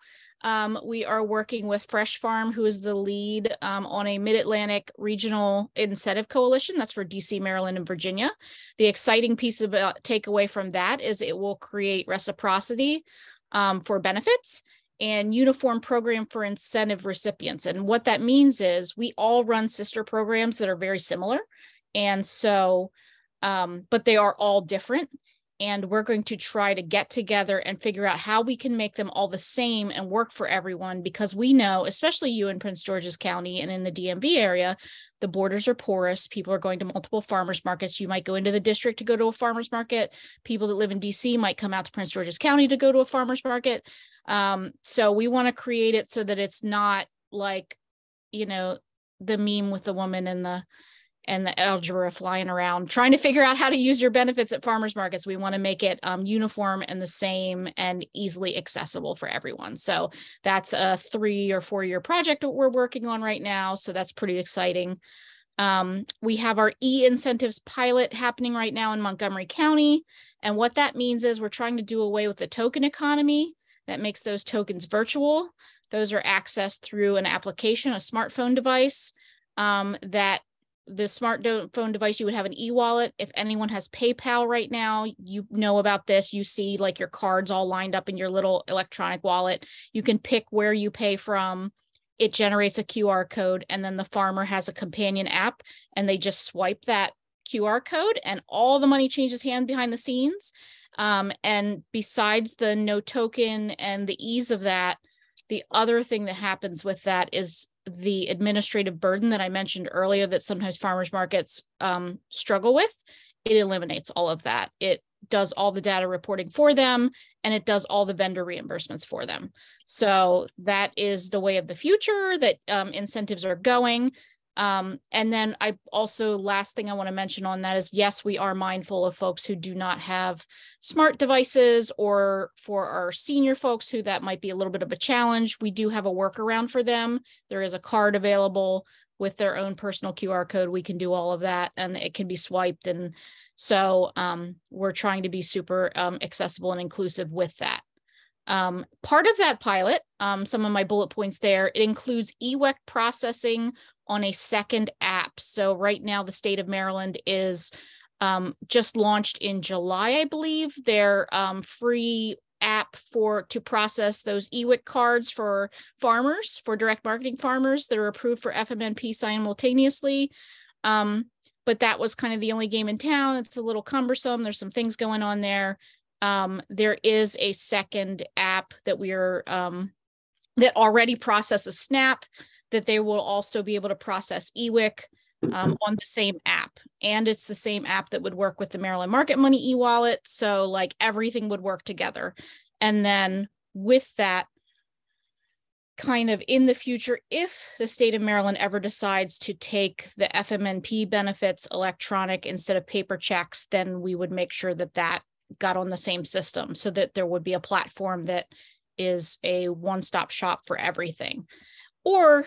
We are working with Fresh Farm, who is the lead on a Mid-Atlantic Regional Incentive Coalition. That's for DC, Maryland, and Virginia. The exciting piece about takeaway from that is it will create reciprocity for benefits and uniform program for incentive recipients. And what that means is we all run sister programs that are very similar. And so, but they are all different. And we're going to try to get together and figure out how we can make them all the same and work for everyone, because we know, especially you in Prince George's County and in the DMV area, the borders are porous. People are going to multiple farmers markets. You might go into the district to go to a farmers market. People that live in DC might come out to Prince George's County to go to a farmers market. So we want to create it so that it's not like, you know, the meme with the woman and the algebra flying around trying to figure out how to use your benefits at farmers markets. We want to make it uniform and the same and easily accessible for everyone. So that's a 3 or 4 year project that we're working on right now. So that's pretty exciting. We have our e-incentives pilot happening right now in Montgomery County. And what that means is we're trying to do away with the token economy that makes those tokens virtual. Those are accessed through an application, a smartphone device, that the smartphone device, you would have an e-wallet. If anyone has PayPal right now, you know about this. You see like your cards all lined up in your little electronic wallet. You can pick where you pay from. It generates a QR code, and then the farmer has a companion app, and they just swipe that QR code and all the money changes hands behind the scenes. And besides the no token and the ease of that, the other thing that happens with that is the administrative burden that I mentioned earlier that sometimes farmers markets struggle with. It eliminates all of that. It does all the data reporting for them, and it does all the vendor reimbursements for them. So that is the way of the future that incentives are going. And then I also, last thing I want to mention on that is, yes, we are mindful of folks who do not have smart devices, or for our senior folks who that might be a little bit of a challenge. We do have a workaround for them. There is a card available with their own personal QR code. We can do all of that, and it can be swiped. And so we're trying to be super accessible and inclusive with that. Part of that pilot, some of my bullet points there, it includes EWEC processing on a second app. So right now, the state of Maryland is just launched in July, I believe, their free app to process those EWIC cards for farmers, for direct marketing farmers that are approved for FMNP simultaneously. But that was kind of the only game in town. It's a little cumbersome. There's some things going on there. There is a second app that that already processes SNAP, that they will also be able to process EWIC on the same app. And it's the same app that would work with the Maryland Market Money e-wallet. So like everything would work together. And then with that, kind of in the future, if the state of Maryland ever decides to take the FMNP benefits electronic instead of paper checks, then we would make sure that that got on the same system, so that there would be a platform that is a one-stop shop for everything. Or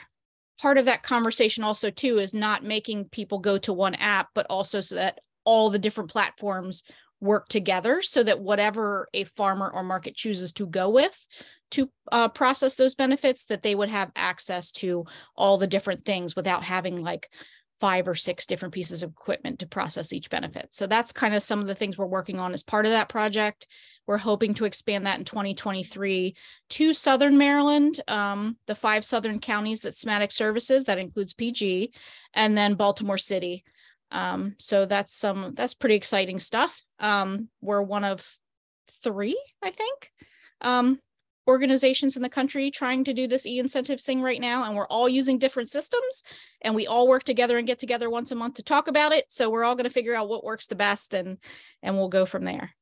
part of that conversation also too is not making people go to one app, but also so that all the different platforms work together, so that whatever a farmer or market chooses to go with to process those benefits, that they would have access to all the different things without having like 5 or 6 different pieces of equipment to process each benefit. So that's kind of some of the things we're working on as part of that project. We're hoping to expand that in 2023 to Southern Maryland, the 5 Southern counties that SMATIC services, that includes PG, and then Baltimore City. So that's pretty exciting stuff. We're one of 3, I think, organizations in the country trying to do this e-incentives thing right now, and we're all using different systems, and we all work together and get together once a month to talk about it. So we're all going to figure out what works the best, and we'll go from there.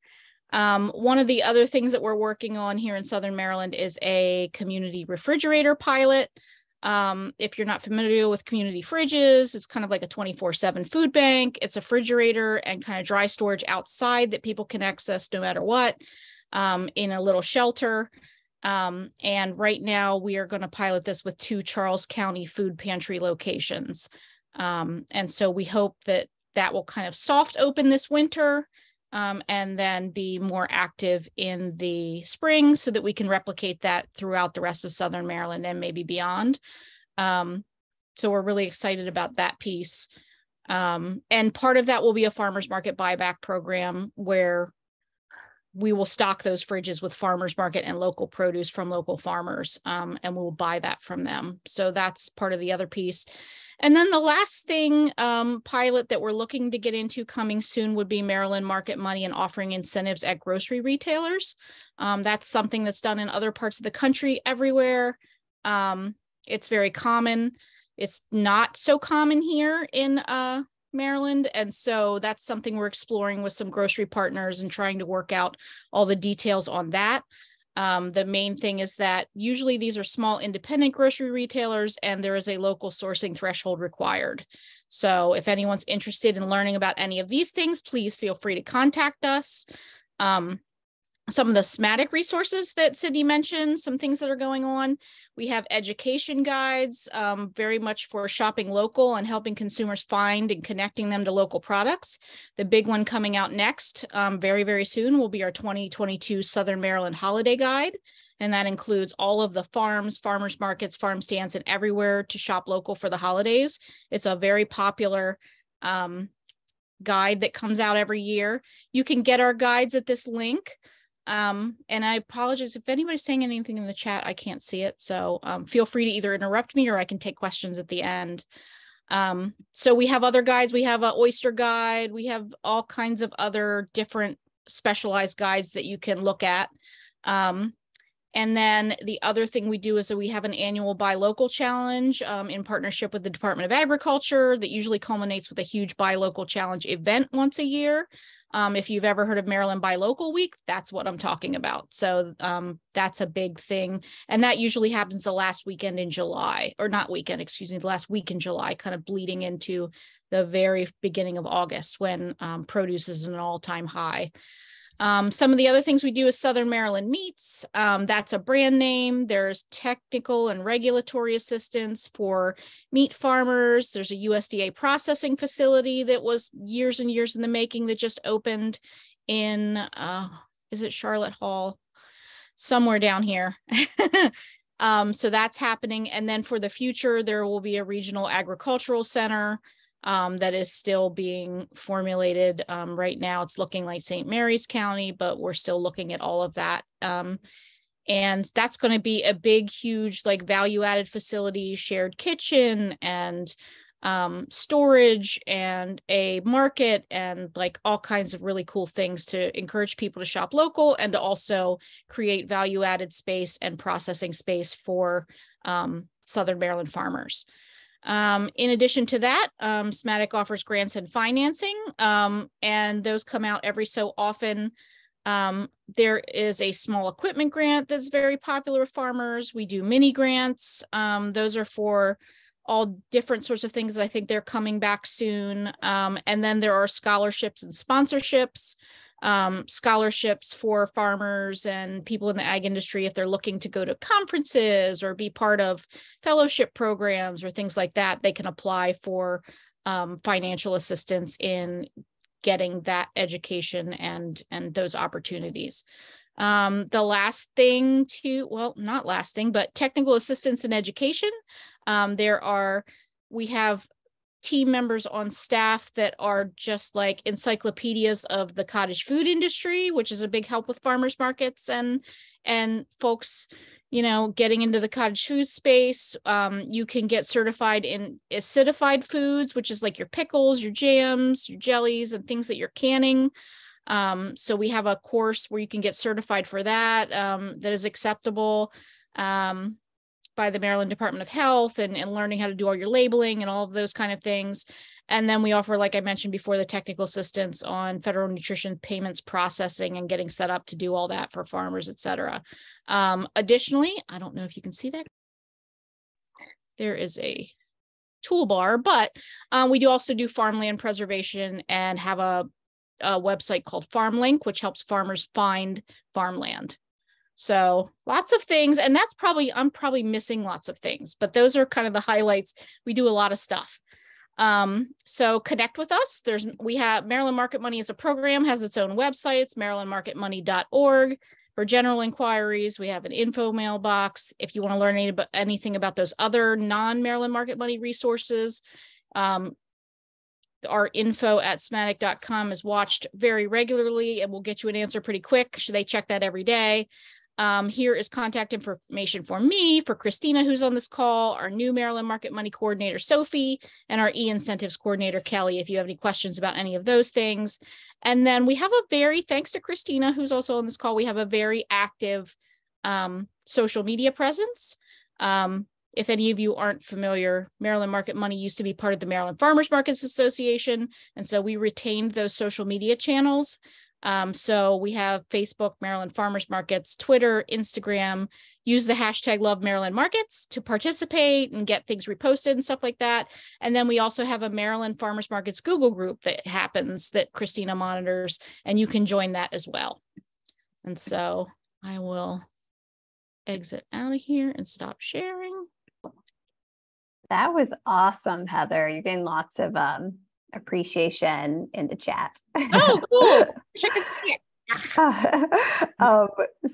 One of the other things that we're working on here in Southern Maryland is a community refrigerator pilot. If you're not familiar with community fridges, it's kind of like a 24/7 food bank. It's a refrigerator and kind of dry storage outside that people can access no matter what, in a little shelter. And right now we are going to pilot this with 2 Charles County food pantry locations. And so we hope that that will kind of soft open this winter, and then be more active in the spring, so that we can replicate that throughout the rest of Southern Maryland and maybe beyond. So we're really excited about that piece. And part of that will be a farmers market buyback program, where we will stock those fridges with farmers market and local produce from local farmers, and we'll buy that from them. So that's part of the other piece. And then the last thing, pilot that we're looking to get into coming soon would be Maryland Market Money and offering incentives at grocery retailers. That's something that's done in other parts of the country everywhere. It's very common. It's not so common here in Maryland. And so that's something we're exploring with some grocery partners and trying to work out all the details on that. The main thing is that usually these are small independent grocery retailers and there is a local sourcing threshold required. So if anyone's interested in learning about any of these things, please feel free to contact us. Some of the SMATIC resources that Sydney mentioned, some things that are going on. We have education guides, very much for shopping local and helping consumers find and connecting them to local products. The big one coming out next, very, very soon, will be our 2022 Southern Maryland Holiday Guide. And that includes all of the farms, farmers markets, farm stands, and everywhere to shop local for the holidays. It's a very popular guide that comes out every year. You can get our guides at this link. And I apologize if anybody's saying anything in the chat, I can't see it. So feel free to either interrupt me or I can take questions at the end. So we have other guides. We have an oyster guide. We have all kinds of other different specialized guides that you can look at. And then the other thing we do is that we have an annual Buy Local Challenge in partnership with the Department of Agriculture that usually culminates with a huge Buy Local Challenge event once a year. If you've ever heard of Maryland Buy Local Week, that's what I'm talking about. So that's a big thing. And that usually happens the last weekend in July, or not weekend, excuse me, the last week in July, kind of bleeding into the very beginning of August when produce is an all-time high. Some of the other things we do is Southern Maryland Meats. That's a brand name. There's technical and regulatory assistance for meat farmers. There's a USDA processing facility that was years and years in the making that just opened in, is it Charlotte Hall? Somewhere down here. So that's happening. And then for the future, there will be a regional agricultural center that is still being formulated. Right now, it's looking like St. Mary's County, but we're still looking at all of that. And that's going to be a big, huge, like value-added facility, shared kitchen and storage and a market and like all kinds of really cool things to encourage people to shop local and to also create value-added space and processing space for Southern Maryland farmers. In addition to that, SMATIC offers grants and financing, and those come out every so often. There is a small equipment grant that's very popular with farmers. We do mini grants. Those are for all different sorts of things. I think they're coming back soon. And then there are scholarships and sponsorships. Scholarships for farmers and people in the ag industry if they're looking to go to conferences or be part of fellowship programs or things like that, they can apply for financial assistance in getting that education and those opportunities. The last thing not last thing, but technical assistance in education. We have team members on staff that are just like encyclopedias of the cottage food industry, which is a big help with farmers markets and folks, you know, getting into the cottage food space. You can get certified in acidified foods, which is like your pickles, your jams, your jellies, and things that you're canning. So we have a course where you can get certified for that, that is acceptable by the Maryland Department of Health and learning how to do all your labeling and all of those kind of things. And then we offer, like I mentioned before, the technical assistance on federal nutrition payments processing and getting set up to do all that for farmers, et cetera. Additionally, I don't know if you can see that. There is a toolbar, but we do also do farmland preservation and have a website called FarmLink, which helps farmers find farmland. So lots of things, and I'm probably missing lots of things, but those are kind of the highlights. We do a lot of stuff. So connect with us. We have Maryland Market Money as a program, has its own website. It's marylandmarketmoney.org. For general inquiries, we have an info mailbox. If you want to learn anything about those other non-Maryland Market Money resources, our info at smatic.com is watched very regularly and we'll get you an answer pretty quick. They check that every day. Here is contact information for me, for Christina, who's on this call, our new Maryland Market Money Coordinator, Sophie, and our e-incentives coordinator, Kelly, if you have any questions about any of those things. And then we have thanks to Christina, who's also on this call, we have a very active social media presence. If any of you aren't familiar, Maryland Market Money used to be part of the Maryland Farmers Markets Association. And so we retained those social media channels. So we have Facebook, Maryland Farmers Markets, Twitter, Instagram, use the hashtag Love Maryland Markets to participate and get things reposted and stuff like that. And then we also have a Maryland Farmers Markets Google group that happens that Christina monitors, and you can join that as well. And so I will exit out of here and stop sharing. That was awesome, Heather. You're getting lots of appreciation in the chat. Oh, cool. Wish I could see it.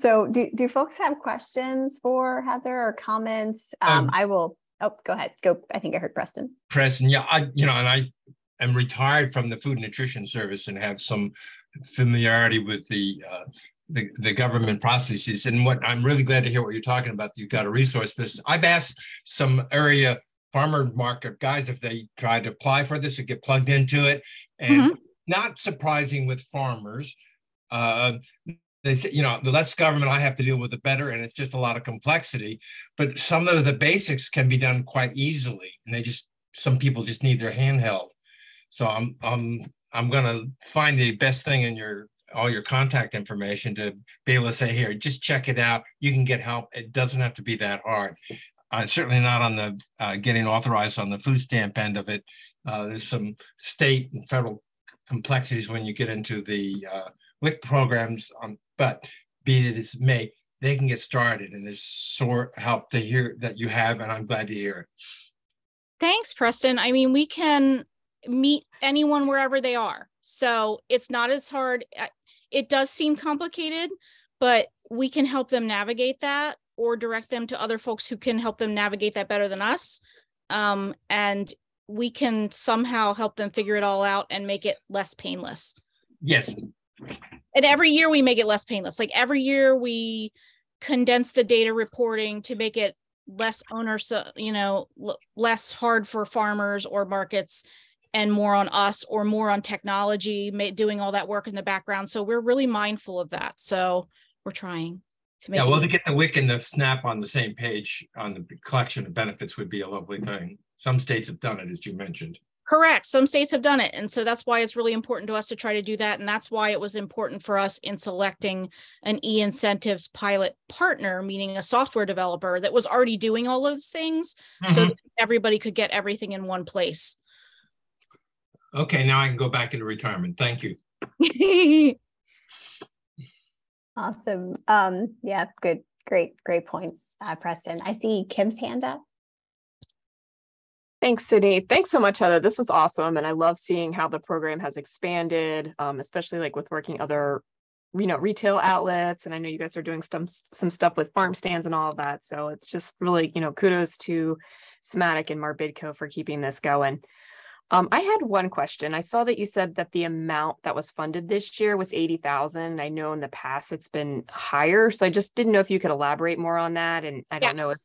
So do folks have questions for Heather or comments? I will, go ahead. Go. I think I heard Preston. Preston, yeah, and I am retired from the Food and Nutrition Service and have some familiarity with the government processes. And what I'm really glad to hear what you're talking about. You've got a resource business. I've asked some area farmer market guys if they try to apply for this or get plugged into it, and not surprising with farmers. They say, the less government I have to deal with, the better, and it's just a lot of complexity. But some of the basics can be done quite easily, and some people just need their hand held. So I'm going to find the best thing in all your contact information to be able to say, here, just check it out. You can get help. It doesn't have to be that hard. Certainly not on the getting authorized on the food stamp end of it. There's some state and federal complexities when you get into the WIC programs, but be it as may, they can get started, and there's sort help to hear that you have, and I'm glad to hear it. Thanks, Preston. I mean, we can meet anyone wherever they are. So it's not as hard. It does seem complicated, but we can help them navigate that, or direct them to other folks who can help them navigate that better than us. And we can somehow help them figure it all out and make it less painless. Yes. And every year we make it less painless. Like every year we condense the data reporting to make it less onerous, less hard for farmers or markets, and more on us, or more on technology, doing all that work in the background. So we're really mindful of that. So we're trying. To get the WIC and the SNAP on the same page on the collection of benefits would be a lovely thing. Some states have done it, as you mentioned. Correct. Some states have done it. And so that's why it's really important to us to try to do that. And that's why it was important for us in selecting an e-incentives pilot partner, meaning a software developer that was already doing all those things, so that everybody could get everything in one place. Okay, now I can go back into retirement. Thank you. Awesome. Yeah, good. Great points, Preston. I see Kim's hand up. Thanks, Sydney. Thanks so much, Heather. This was awesome. And I love seeing how the program has expanded, especially like with working other, retail outlets. And I know you guys are doing some stuff with farm stands and all of that. So it's just really, kudos to SMATIC and Marbidco for keeping this going. I had one question. I saw that you said that the amount that was funded this year was $80,000. I know in the past it's been higher. So I just didn't know if you could elaborate more on that. And I don't know if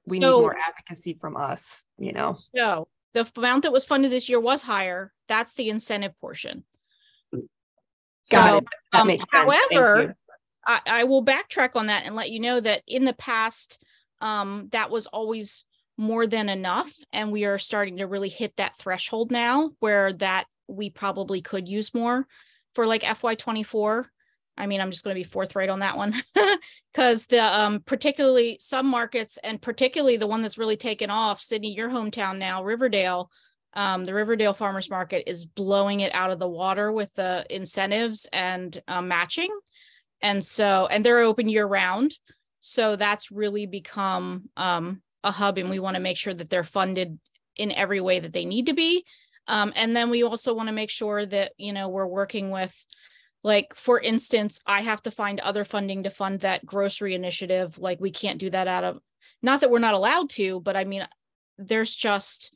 we need more advocacy from us, So the amount that was funded this year was higher. That's the incentive portion. Got it. That makes sense. However, I will backtrack on that and let you know that in the past, that was always more than enough. And we are starting to really hit that threshold now where that we probably could use more for like FY24. I mean, I'm just going to be forthright on that one because the particularly some markets, and particularly the one that's really taken off, Sydney, your hometown now, Riverdale, the Riverdale Farmers Market is blowing it out of the water with the incentives and matching. And they're open year round. So that's really become a hub, and we want to make sure that they're funded in every way that they need to be. And then we also want to make sure that, we're working with, like, for instance, I have to find other funding to fund that grocery initiative. Like, we can't do that out of, not that we're not allowed to, but I mean, there's just,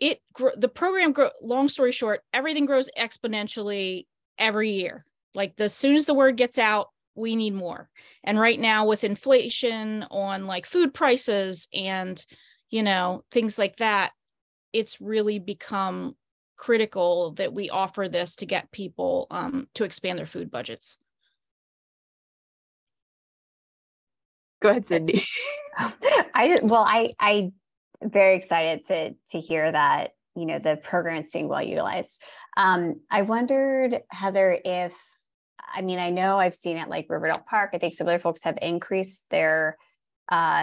the program, long story short, everything grows exponentially every year. Like, as soon as the word gets out, we need more. And right now with inflation on like food prices and, you know, things like that, it's really become critical that we offer this to get people to expand their food budgets. Go ahead, Cindy. I very excited to hear that, you know, the program is being well utilized. I wondered, Heather, if, I mean, I know I've seen it like Riverdale Park. I think some other folks have increased their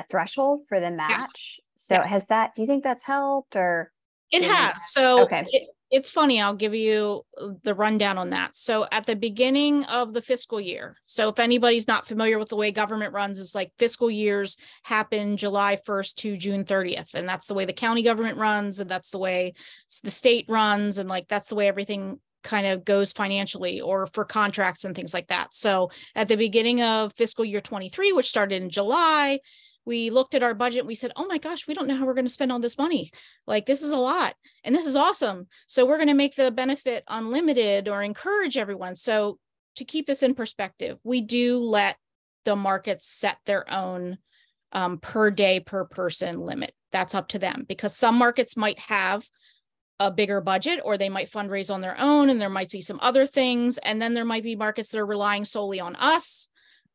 threshold for the match. Yes. So has that, do you think that's helped or? It has. So okay. It's funny. I'll give you the rundown on that. So at the beginning of the fiscal year, so if anybody's not familiar with the way government runs, it's like fiscal years happen July 1st to June 30th. And that's the way the county government runs. And that's the way the state runs. And like, that's the way everything kind of goes financially or for contracts and things like that. So at the beginning of fiscal year 23, which started in July, we looked at our budget and we said, oh my gosh, we don't know how we're going to spend all this money. Like, this is a lot and this is awesome. So we're going to make the benefit unlimited or encourage everyone. So to keep this in perspective, we do let the markets set their own per day, per person limit. That's up to them because some markets might have a bigger budget or they might fundraise on their own and there might be some other things. And then there might be markets that are relying solely on us.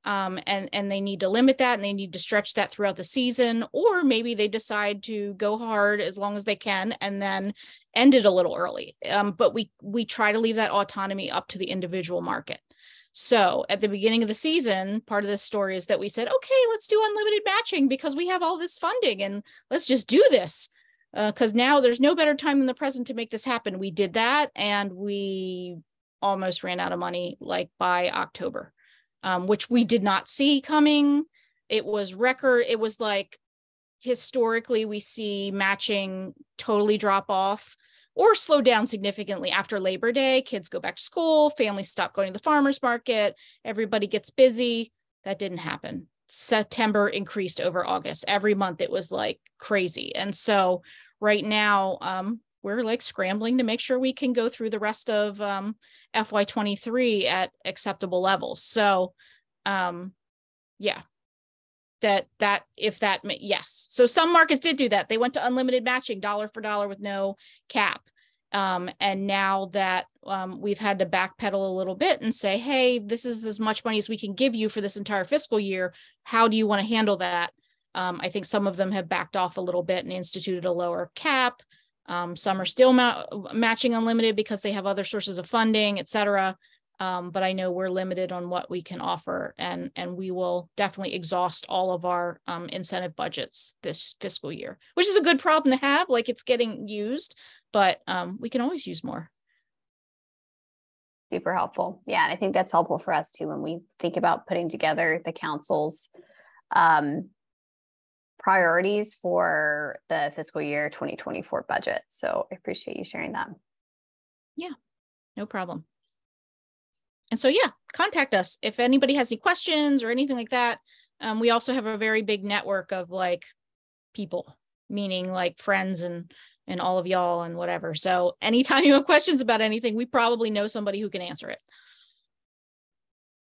And they need to limit that and they need to stretch that throughout the season, or maybe they decide to go hard as long as they can and then end it a little early. But we try to leave that autonomy up to the individual market. So at the beginning of the season, part of this story is that we said, okay, let's do unlimited matching because we have all this funding and let's just do this. Because now there's no better time than the present to make this happen. We did that and we almost ran out of money like by October. Which we did not see coming. It was record. It was like historically we see matching totally drop off or slow down significantly after Labor Day. Kids go back to school, families stop going to the farmer's market, everybody gets busy. That didn't happen. September increased over August. Every month it was like crazy. And so right now, we're like scrambling to make sure we can go through the rest of FY23 at acceptable levels. So, yeah, yes. So some markets did do that. They went to unlimited matching dollar for dollar with no cap. And now that we've had to backpedal a little bit and say, hey, this is as much money as we can give you for this entire fiscal year. How do you want to handle that? I think some of them have backed off a little bit and instituted a lower cap. Some are still matching unlimited because they have other sources of funding, et cetera. But I know we're limited on what we can offer and we will definitely exhaust all of our incentive budgets this fiscal year, which is a good problem to have, like it's getting used, but we can always use more. Super helpful. Yeah, and I think that's helpful for us too when we think about putting together the council's priorities for the fiscal year 2024 budget. So I appreciate you sharing that. Yeah, no problem. And so, yeah, contact us if anybody has any questions or anything like that. We also have a very big network of like people, meaning like friends and all of y'all and whatever. So anytime you have questions about anything, we probably know somebody who can answer it.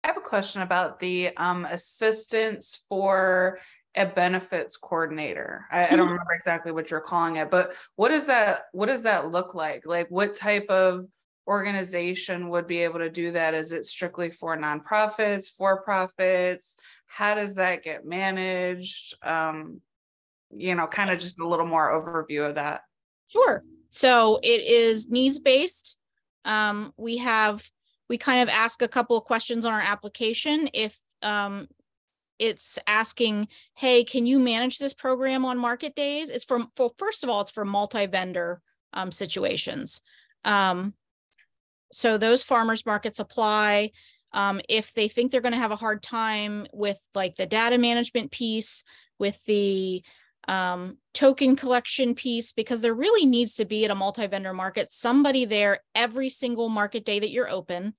I have a question about the assistance for a benefits coordinator. I don't remember exactly what you're calling it, but what does that look like? Like what type of organization would be able to do that? Is it strictly for nonprofits, for-profits? How does that get managed? You know, kind of just a little more overview of that. Sure. So it is needs-based. We kind of ask a couple of questions on our application. If it's asking, hey, can you manage this program on market days? It's first of all, it's for multi-vendor situations. So those farmers markets apply if they think they're going to have a hard time with like the data management piece, with the token collection piece, because there really needs to be at a multi-vendor market somebody there every single market day that you're open.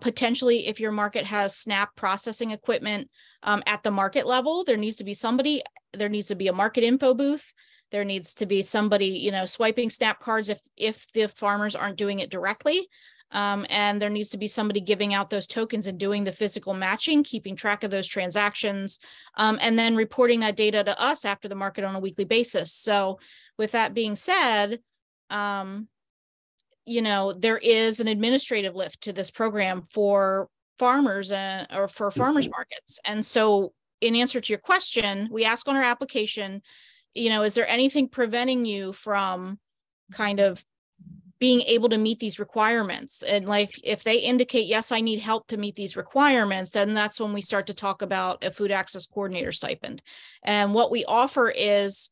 Potentially, if your market has SNAP processing equipment at the market level, there needs to be somebody, there needs to be a market info booth. There needs to be somebody, you know, swiping SNAP cards if the farmers aren't doing it directly. And there needs to be somebody giving out those tokens and doing the physical matching, keeping track of those transactions, and then reporting that data to us after the market on a weekly basis. So with that being said, you know, there is an administrative lift to this program for farmers or for farmers markets. And so in answer to your question, we ask on our application, you know, is there anything preventing you from kind of being able to meet these requirements? And like, if they indicate, yes, I need help to meet these requirements, then that's when we start to talk about a food access coordinator stipend. And what we offer is,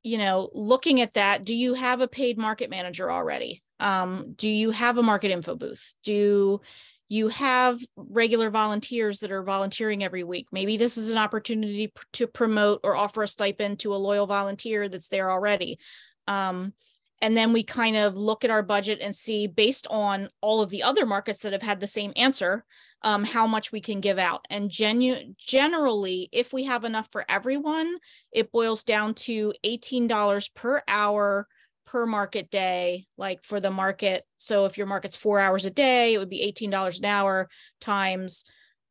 you know, looking at that, do you have a paid market manager already? Do you have a market info booth? Do you have regular volunteers that are volunteering every week? Maybe this is an opportunity to promote or offer a stipend to a loyal volunteer that's there already. And then we kind of look at our budget and see, based on all of the other markets that have had the same answer, how much we can give out. And generally, if we have enough for everyone, it boils down to $18 per hour per market day, like for the market. So if your market's 4 hours a day, it would be $18 an hour times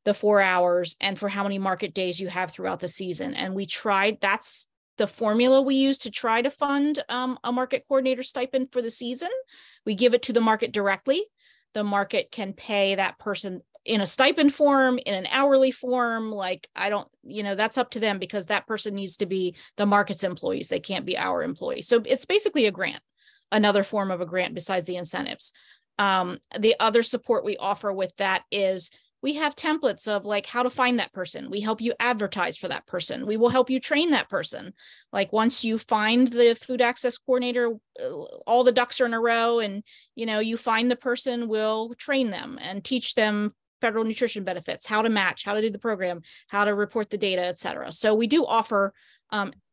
the 4 hours, and for how many market days you have throughout the season. And we tried, that's the formula we use to try to fund a market coordinator stipend for the season. We give it to the market directly. The market can pay that person in a stipend form, in an hourly form. Like, I don't, you know, that's up to them, because that person needs to be the market's employees. They can't be our employees. So it's basically a grant, another form of a grant besides the incentives. The other support we offer with that is we have templates of like how to find that person. We help you advertise for that person. We will help you train that person. Like, once you find the food access coordinator, all the ducks are in a row, and, you know, you find the person, we'll train them and teach them federal nutrition benefits, how to match, how to do the program, how to report the data, et cetera. So we do offer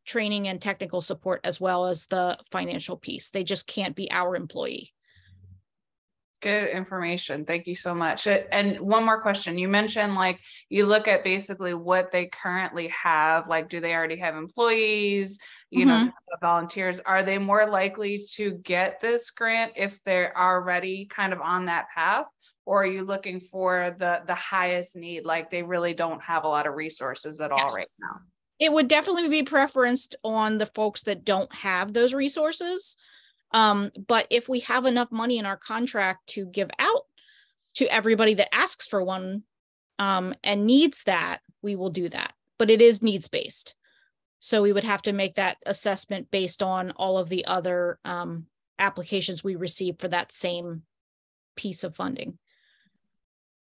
training and technical support as well as the financial piece. They just can't be our employee. Good information. Thank you so much. And one more question. You mentioned, like, you look at basically what they currently have. Like, do they already have employees, you know, volunteers? Are they more likely to get this grant if they're already kind of on that path? Or are you looking for the highest need? Like, they really don't have a lot of resources at all right now. It would definitely be preferenced on the folks that don't have those resources. But if we have enough money in our contract to give out to everybody that asks for one and needs that, we will do that. But it is needs-based. So we would have to make that assessment based on all of the other applications we receive for that same piece of funding.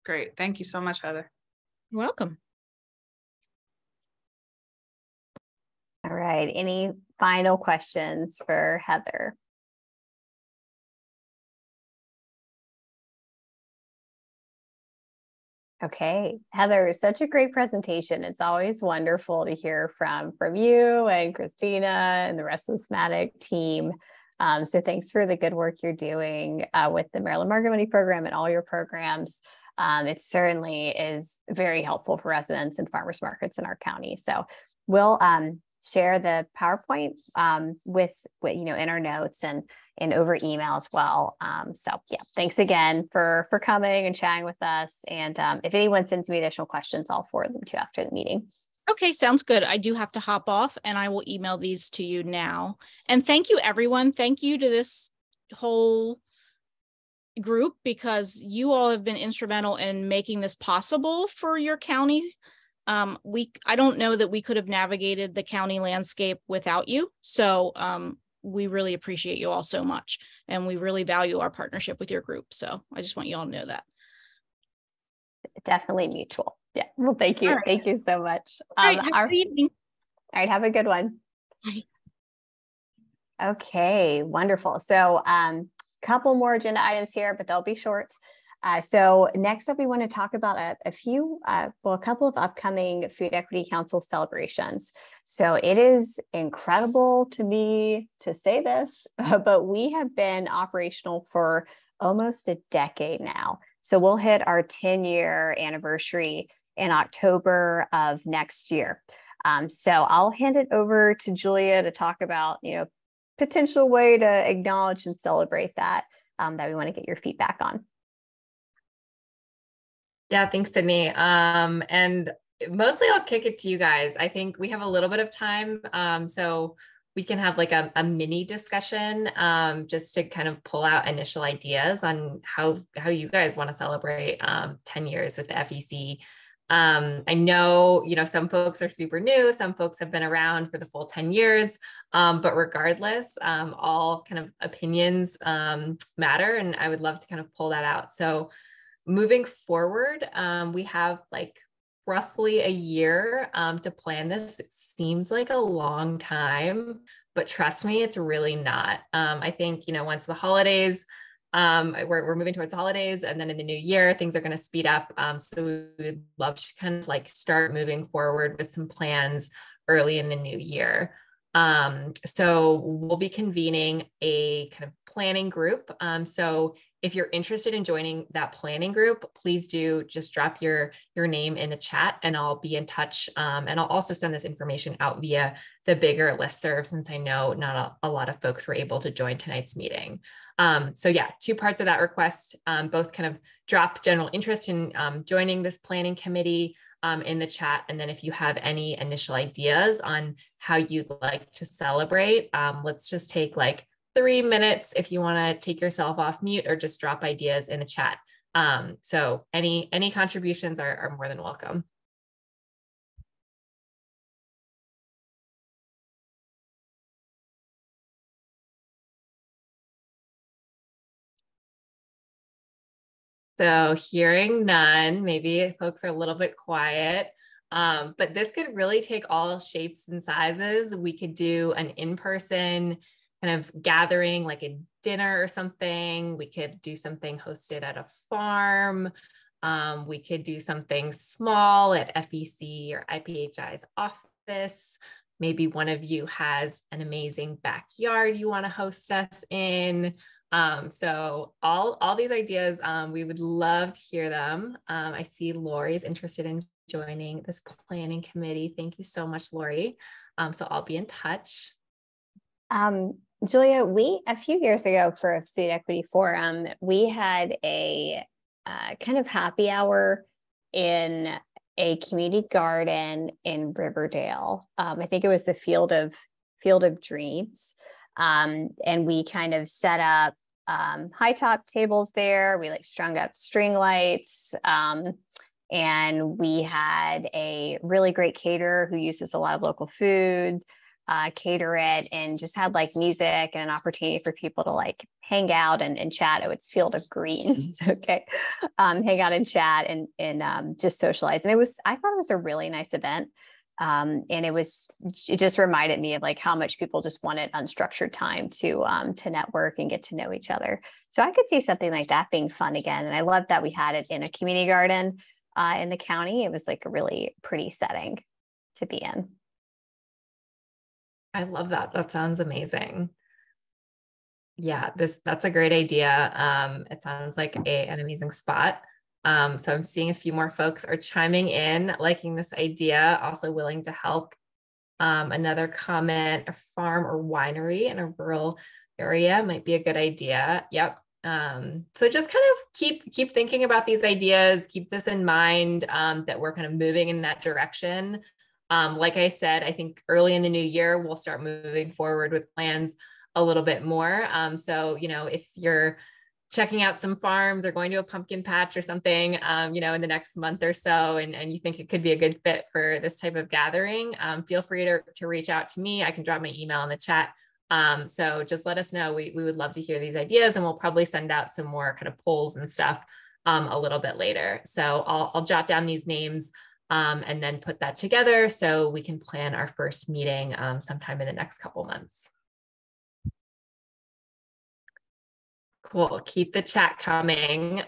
Great. Thank you so much, Heather. You're welcome. All right. Any final questions for Heather? Okay, Heather, such a great presentation. It's always wonderful to hear from you and Christina and the rest of the SMATIC team. So thanks for the good work you're doing with the Maryland Market Money Program and all your programs. It certainly is very helpful for residents and farmers markets in our county. So we'll share the PowerPoint with in our notes and over email as well. So yeah, thanks again for coming and chatting with us. And if anyone sends me additional questions, I'll forward them to you after the meeting. Okay, sounds good. I do have to hop off, and I will email these to you now. And thank you, everyone. Thank you to this whole group, because you all have been instrumental in making this possible for your county. I don't know that we could have navigated the county landscape without you. So we really appreciate you all so much, and we really value our partnership with your group. So I just want you all to know that. Definitely mutual. Yeah. Well, thank you. Right. Thank you so much. All right, have a good evening. All right. Have a good one. Bye. Okay. Wonderful. So couple more agenda items here, but they'll be short. So next up, we want to talk about a couple of upcoming Food Equity Council celebrations. So it is incredible to me to say this, but we have been operational for almost a decade now. So we'll hit our 10-year anniversary in October of next year. So I'll hand it over to Julia to talk about, potential way to acknowledge and celebrate that. that we want to get your feedback on. Yeah, thanks, Sydney. And mostly I'll kick it to you guys. I think we have a little bit of time, so we can have like a mini discussion just to kind of pull out initial ideas on how you guys want to celebrate 10 years with the FEC. I know, some folks are super new, some folks have been around for the full 10 years, but regardless, all kind of opinions matter, and I would love to kind of pull that out. So moving forward, we have like roughly a year to plan this. It seems like a long time, but trust me, it's really not. I think, once the holidays, we're moving towards the holidays, and then in the new year, things are going to speed up. So we would love to kind of like start moving forward with some plans early in the new year. So we'll be convening a kind of planning group. So if you're interested in joining that planning group, please do just drop your name in the chat, and I'll be in touch. And I'll also send this information out via the bigger listserv, since I know not a lot of folks were able to join tonight's meeting. So yeah, two parts of that request, both kind of drop general interest in joining this planning committee in the chat. And then if you have any initial ideas on how you'd like to celebrate, let's just take like 3 minutes if you want to take yourself off mute, or just drop ideas in the chat. So any contributions are more than welcome. So hearing none, maybe folks are a little bit quiet, but this could really take all shapes and sizes. We could do an in-person kind of gathering, like a dinner or something. We could do something hosted at a farm. We could do something small at FEC or IPHI's office. Maybe one of you has an amazing backyard you want to host us in. So all these ideas, we would love to hear them. I see Lori's interested in joining this planning committee. Thank you so much, Lori. So I'll be in touch. Julia, a few years ago for a food equity forum, we had a kind of happy hour in a community garden in Riverdale. I think it was the Field of Dreams. And we kind of set up high top tables there. We like strung up string lights. And we had a really great caterer who uses a lot of local food, cater it, and just had like music and an opportunity for people to like hang out and chat. Oh, it's Field of Greens. Okay. Hang out and chat and just socialize. And I thought it was a really nice event. And it just reminded me of like how much people just wanted unstructured time to network and get to know each other. So I could see something like that being fun again. And I love that we had it in a community garden in the county. It was like a really pretty setting to be in. I love that. That sounds amazing. Yeah, that's a great idea. It sounds like an amazing spot. So I'm seeing a few more folks are chiming in, liking this idea, also willing to help. Another comment, a farm or winery in a rural area might be a good idea. Yep. So just kind of keep thinking about these ideas, keep this in mind, that we're kind of moving in that direction. Like I said, I think early in the new year, we'll start moving forward with plans a little bit more. So, if you're checking out some farms or going to a pumpkin patch or something, in the next month or so, and you think it could be a good fit for this type of gathering, feel free to reach out to me. I can drop my email in the chat. So just let us know. We would love to hear these ideas, and we'll probably send out some more kind of polls and stuff a little bit later. So I'll jot down these names and then put that together so we can plan our first meeting sometime in the next couple months. Cool. Keep the chat coming.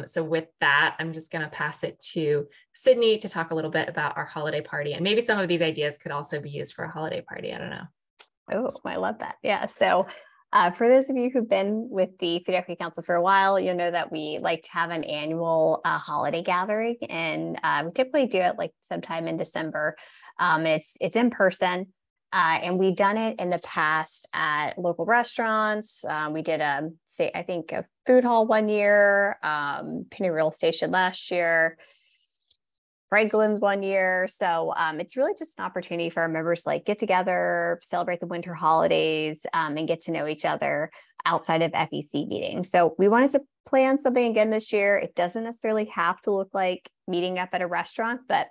So with that, I'm just going to pass it to Sydney to talk a little bit about our holiday party. And maybe some of these ideas could also be used for a holiday party. I don't know. Oh, I love that. Yeah. So for those of you who've been with the Food Equity Council for a while, you'll know that we like to have an annual holiday gathering. And we typically do it like sometime in December. It's in person. And we've done it in the past at local restaurants. We did I think a food hall one year, Penny Rail Station last year, Franklin's one year. So it's really just an opportunity for our members to like get together, celebrate the winter holidays, and get to know each other outside of FEC meetings. So we wanted to plan something again this year. It doesn't necessarily have to look like meeting up at a restaurant, but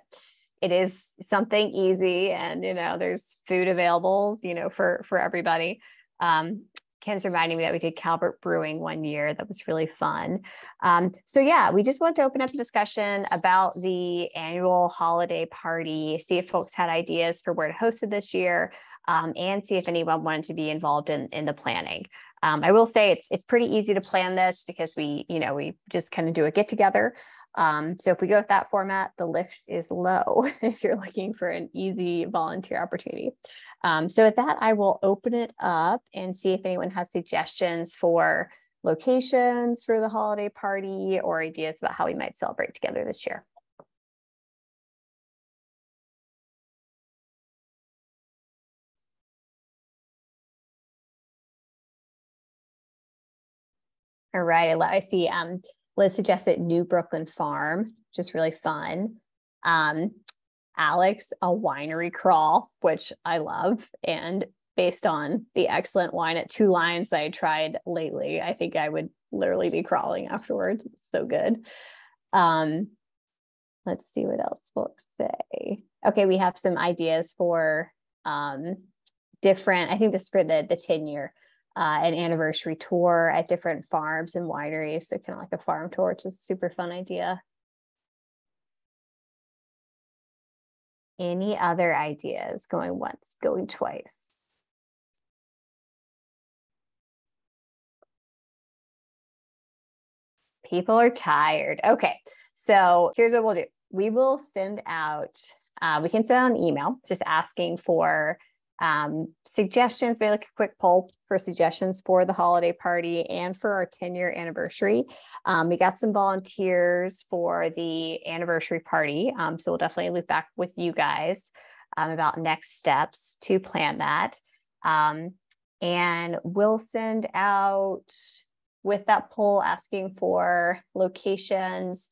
it is something easy, and there's food available for everybody. Ken's reminding me that we did Calvert Brewing one year. That was really fun. So yeah, we just wanted to open up a discussion about the annual holiday party, see if folks had ideas for where to host it this year, and see if anyone wanted to be involved in the planning. I will say it's pretty easy to plan this because we just kind of do a get together. So if we go with that format, the lift is low if you're looking for an easy volunteer opportunity. So with that, I will open it up and see if anyone has suggestions for locations for the holiday party or ideas about how we might celebrate together this year. All right, I see Liz suggested New Brooklyn Farm, which is really fun. Alex, a winery crawl, which I love. And based on the excellent wine at 2 Lions that I tried lately, I think I would literally be crawling afterwards. It's so good. Let's see what else folks say. Okay, we have some ideas for different, I think this is for the 10-year an anniversary tour at different farms and wineries. So kind of like a farm tour, which is a super fun idea. Any other ideas? Going once, going twice. People are tired. Okay, so here's what we'll do. We will send out, we can send out an email just asking for suggestions, maybe like a quick poll for suggestions for the holiday party and for our 10-year anniversary. We got some volunteers for the anniversary party. So we'll definitely loop back with you guys about next steps to plan that. And we'll send out with that poll asking for locations,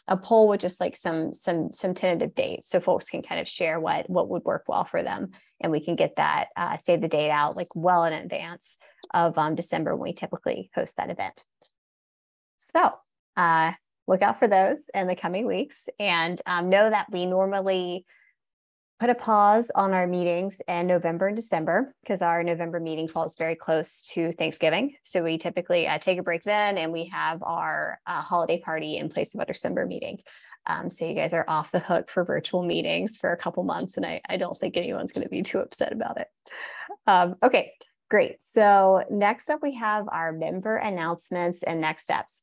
a poll with just like some tentative dates, so folks can kind of share what would work well for them, and we can get that save the date out like well in advance of December when we typically host that event. So look out for those in the coming weeks, and know that we normally put a pause on our meetings in November and December because our November meeting falls very close to Thanksgiving. So we typically take a break then, and we have our holiday party in place of our December meeting. So you guys are off the hook for virtual meetings for a couple months, and I don't think anyone's going to be too upset about it. Okay, great. So next up, we have our member announcements and next steps.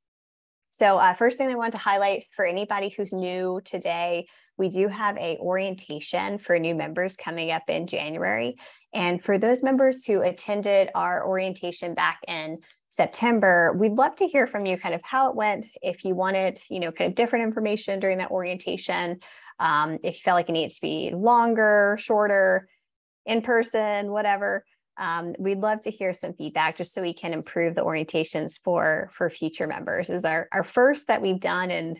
So first thing I want to highlight for anybody who's new today, we do have a orientation for new members coming up in January. And for those members who attended our orientation back in September, we'd love to hear from you kind of how it went, if you wanted, kind of different information during that orientation, if you felt like it needs to be longer, shorter, in person, whatever. We'd love to hear some feedback just so we can improve the orientations for future members. It was our first that we've done in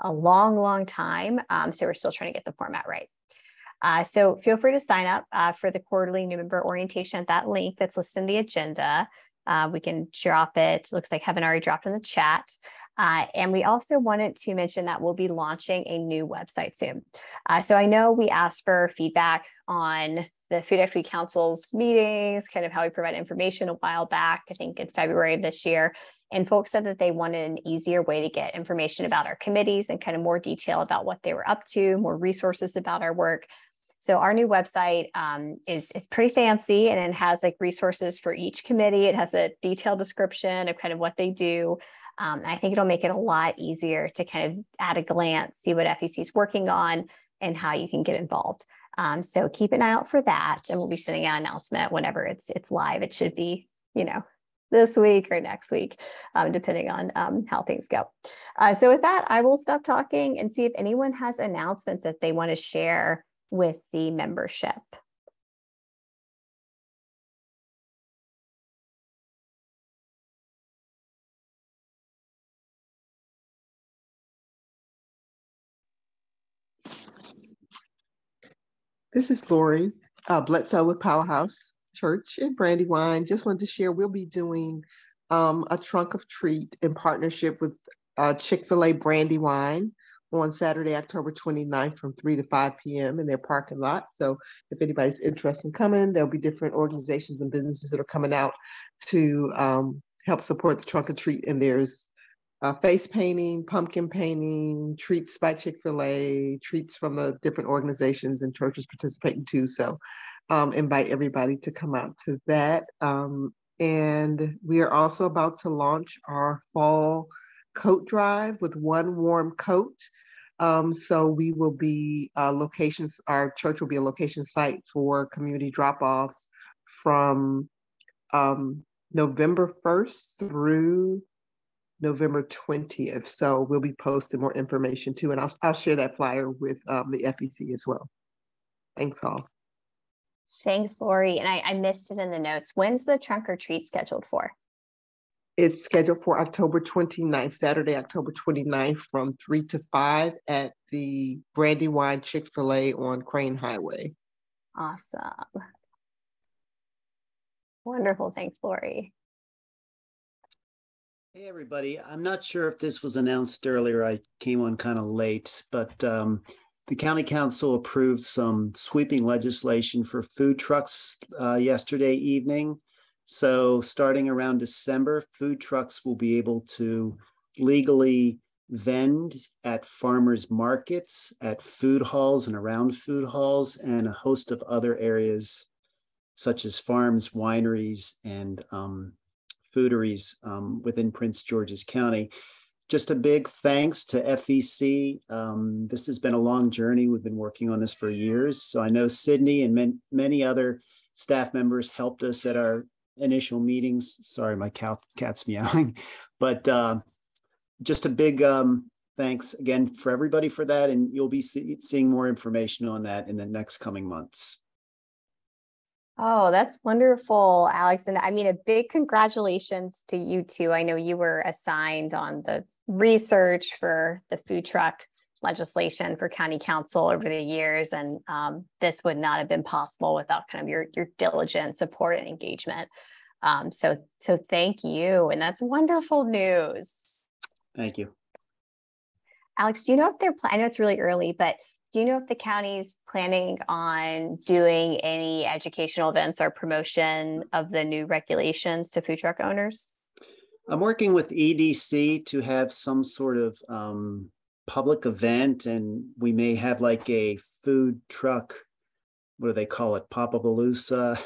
a long time. So we're still trying to get the format right. So feel free to sign up for the quarterly new member orientation at that link that's listed in the agenda. We can drop it. It looks like Heaven already dropped in the chat. And we also wanted to mention that we'll be launching a new website soon. So I know we asked for feedback on the Food Equity Council's meetings, kind of how we provide information a while back, I think in February of this year. And folks said that they wanted an easier way to get information about our committees and kind of more detail about what they were up to, more resources about our work. So our new website is pretty fancy, and it has like resources for each committee. It has a detailed description of kind of what they do. I think it'll make it a lot easier to kind of at a glance see what FEC is working on and how you can get involved. So keep an eye out for that, and we'll be sending out an announcement whenever it's live. It should be, this week or next week, depending on how things go. So with that, I will stop talking and see if anyone has announcements that they want to share with the membership. This is Lori Bledsoe with Powerhouse Church in Brandywine. Just wanted to share, we'll be doing a trunk of treat in partnership with Chick-fil-A Brandywine on Saturday, October 29th from 3 to 5 p.m. in their parking lot. So if anybody's interested in coming, there'll be different organizations and businesses that are coming out to help support the trunk of treat. And there's face painting, pumpkin painting, treats by Chick-fil-A, treats from the different organizations and churches participating too. So invite everybody to come out to that. And we are also about to launch our fall coat drive with one warm coat. So we will be locations, our church will be a location site for community drop-offs from November 1st through November 20th. So we'll be posting more information too. And I'll share that flyer with the FEC as well. Thanks all. Thanks, Lori. And I missed it in the notes. When's the trunk or treat scheduled for? It's scheduled for October 29th, Saturday, October 29th from 3 to 5 at the Brandywine Chick-fil-A on Crane Highway. Awesome. Wonderful. Thanks, Lori. Hey, everybody. I'm not sure if this was announced earlier. I came on kind of late, but the County Council approved some sweeping legislation for food trucks yesterday evening. So starting around December, food trucks will be able to legally vend at farmers markets, at food halls and around food halls, and a host of other areas such as farms, wineries, and fooderies within Prince George's County. Just a big thanks to FEC. This has been a long journey. We've been working on this for years. So I know Sydney and many other staff members helped us at our initial meetings. Sorry, my cat's meowing. But just a big thanks again for everybody for that. And you'll be seeing more information on that in the next coming months. Oh, that's wonderful, Alex. And I mean, a big congratulations to you too. I know you were assigned on the research for the food truck legislation for County Council over the years. And this would not have been possible without kind of your diligent support and engagement. So thank you. And that's wonderful news. Thank you. Alex, do you know if they're, I know it's really early, but do you know if the county's planning on doing any educational events or promotion of the new regulations to food truck owners? I'm working with EDC to have some sort of public event, and we may have like a food truck, what do they call it, Papapalooza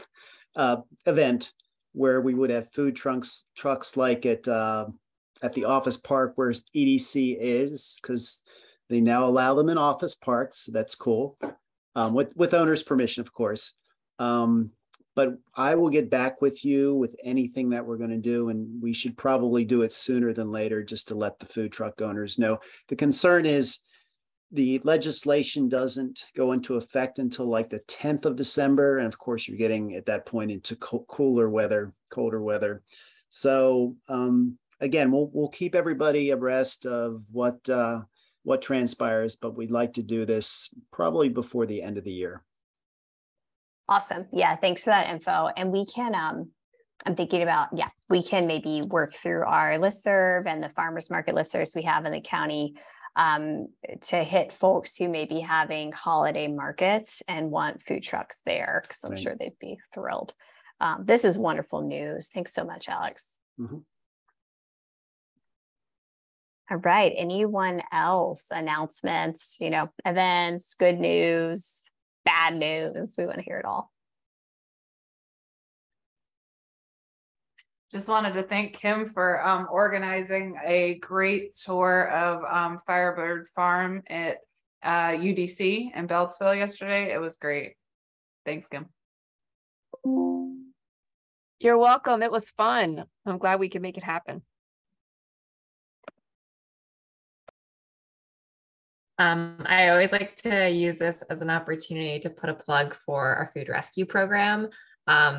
event, where we would have food trucks like at the office park where EDC is, because they now allow them in office parks. So that's cool, with owners' permission, of course. But I will get back with you with anything that we're going to do, and we should probably do it sooner than later just to let the food truck owners know. The concern is the legislation doesn't go into effect until like the 10th of December. And of course, you're getting at that point into colder weather. So again, we'll keep everybody abreast of what transpires, but we'd like to do this probably before the end of the year. Awesome. Yeah, thanks for that info. And we can, I'm thinking about, we can maybe work through our listserv and the farmers market listservs we have in the county to hit folks who may be having holiday markets and want food trucks there, because I'm sure they'd be thrilled. This is wonderful news. Thanks so much, Alex. Mm-hmm. All right. Anyone else? Announcements, events, good news, bad news? We want to hear it all. Just wanted to thank Kim for organizing a great tour of Firebird Farm at UDC in Beltsville yesterday. It was great. Thanks, Kim. You're welcome. It was fun. I'm glad we could make it happen. I always like to use this as an opportunity to put a plug for our food rescue program.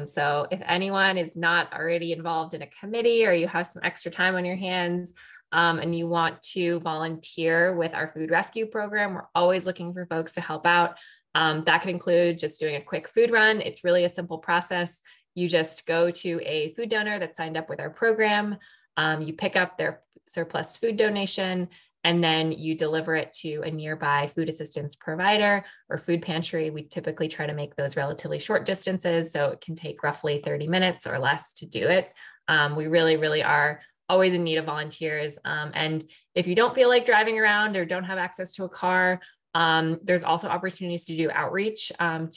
So if anyone is not already involved in a committee, or you have some extra time on your hands, and you want to volunteer with our food rescue program, we're always looking for folks to help out. That could include just doing a quick food run. It's really a simple process. You just go to a food donor that's signed up with our program. You pick up their surplus food donation, and then you deliver it to a nearby food assistance provider or food pantry. We typically try to make those relatively short distances, so it can take roughly 30 minutes or less to do it. We really, really are always in need of volunteers. And if you don't feel like driving around or don't have access to a car, there's also opportunities to do outreach,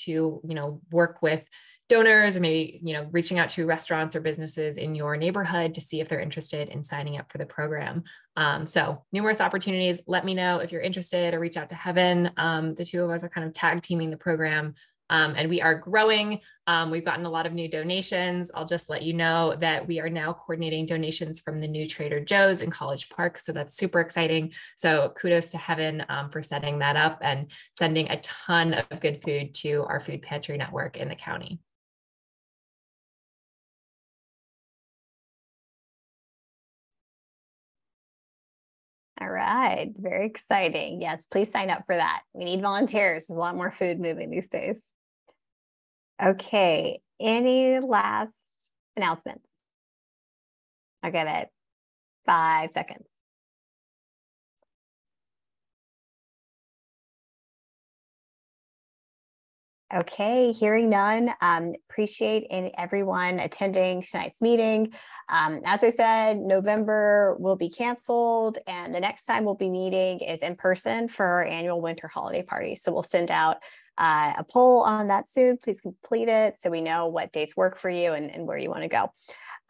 to work with donors, or maybe reaching out to restaurants or businesses in your neighborhood to see if they're interested in signing up for the program. So numerous opportunities. Let me know if you're interested, or reach out to Heaven. The two of us are kind of tag teaming the program, and we are growing. We've gotten a lot of new donations. I'll just let you know that we are now coordinating donations from the new Trader Joe's in College Park. So that's super exciting. So kudos to Heaven for setting that up and sending a ton of good food to our food pantry network in the county. All right, very exciting. Yes, please sign up for that. We need volunteers. There's a lot more food moving these days. Okay, any last announcements? I'll give it 5 seconds. Okay, hearing none. Appreciate everyone attending tonight's meeting. As I said, November will be canceled, and the next time we'll be meeting is in person for our annual winter holiday party. So we'll send out a poll on that soon. Please complete it so we know what dates work for you and where you want to go.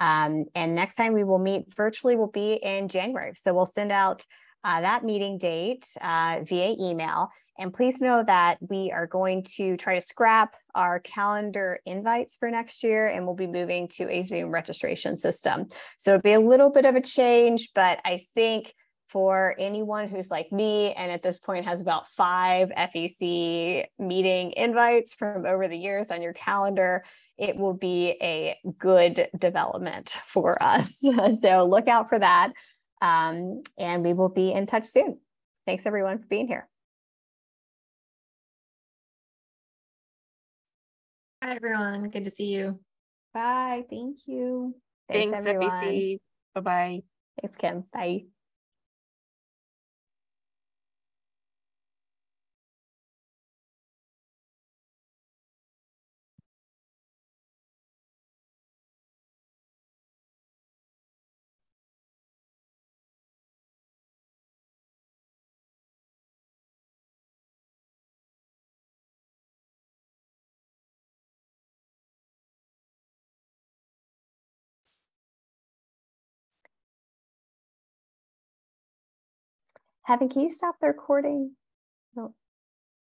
And next time we will meet virtually will be in January. So we'll send out that meeting date via email. And please know that we are going to try to scrap our calendar invites for next year, and we'll be moving to a Zoom registration system. So it'll be a little bit of a change, but I think for anyone who's like me and at this point has about 5 FEC meeting invites from over the years on your calendar, it will be a good development for us. So look out for that. And we will be in touch soon. Thanks everyone for being here. Hi, everyone. Good to see you. Bye. Thank you. Thanks, everyone. FEC. Bye-bye. Thanks, Kim. Bye. Heaven, can you stop the recording? No.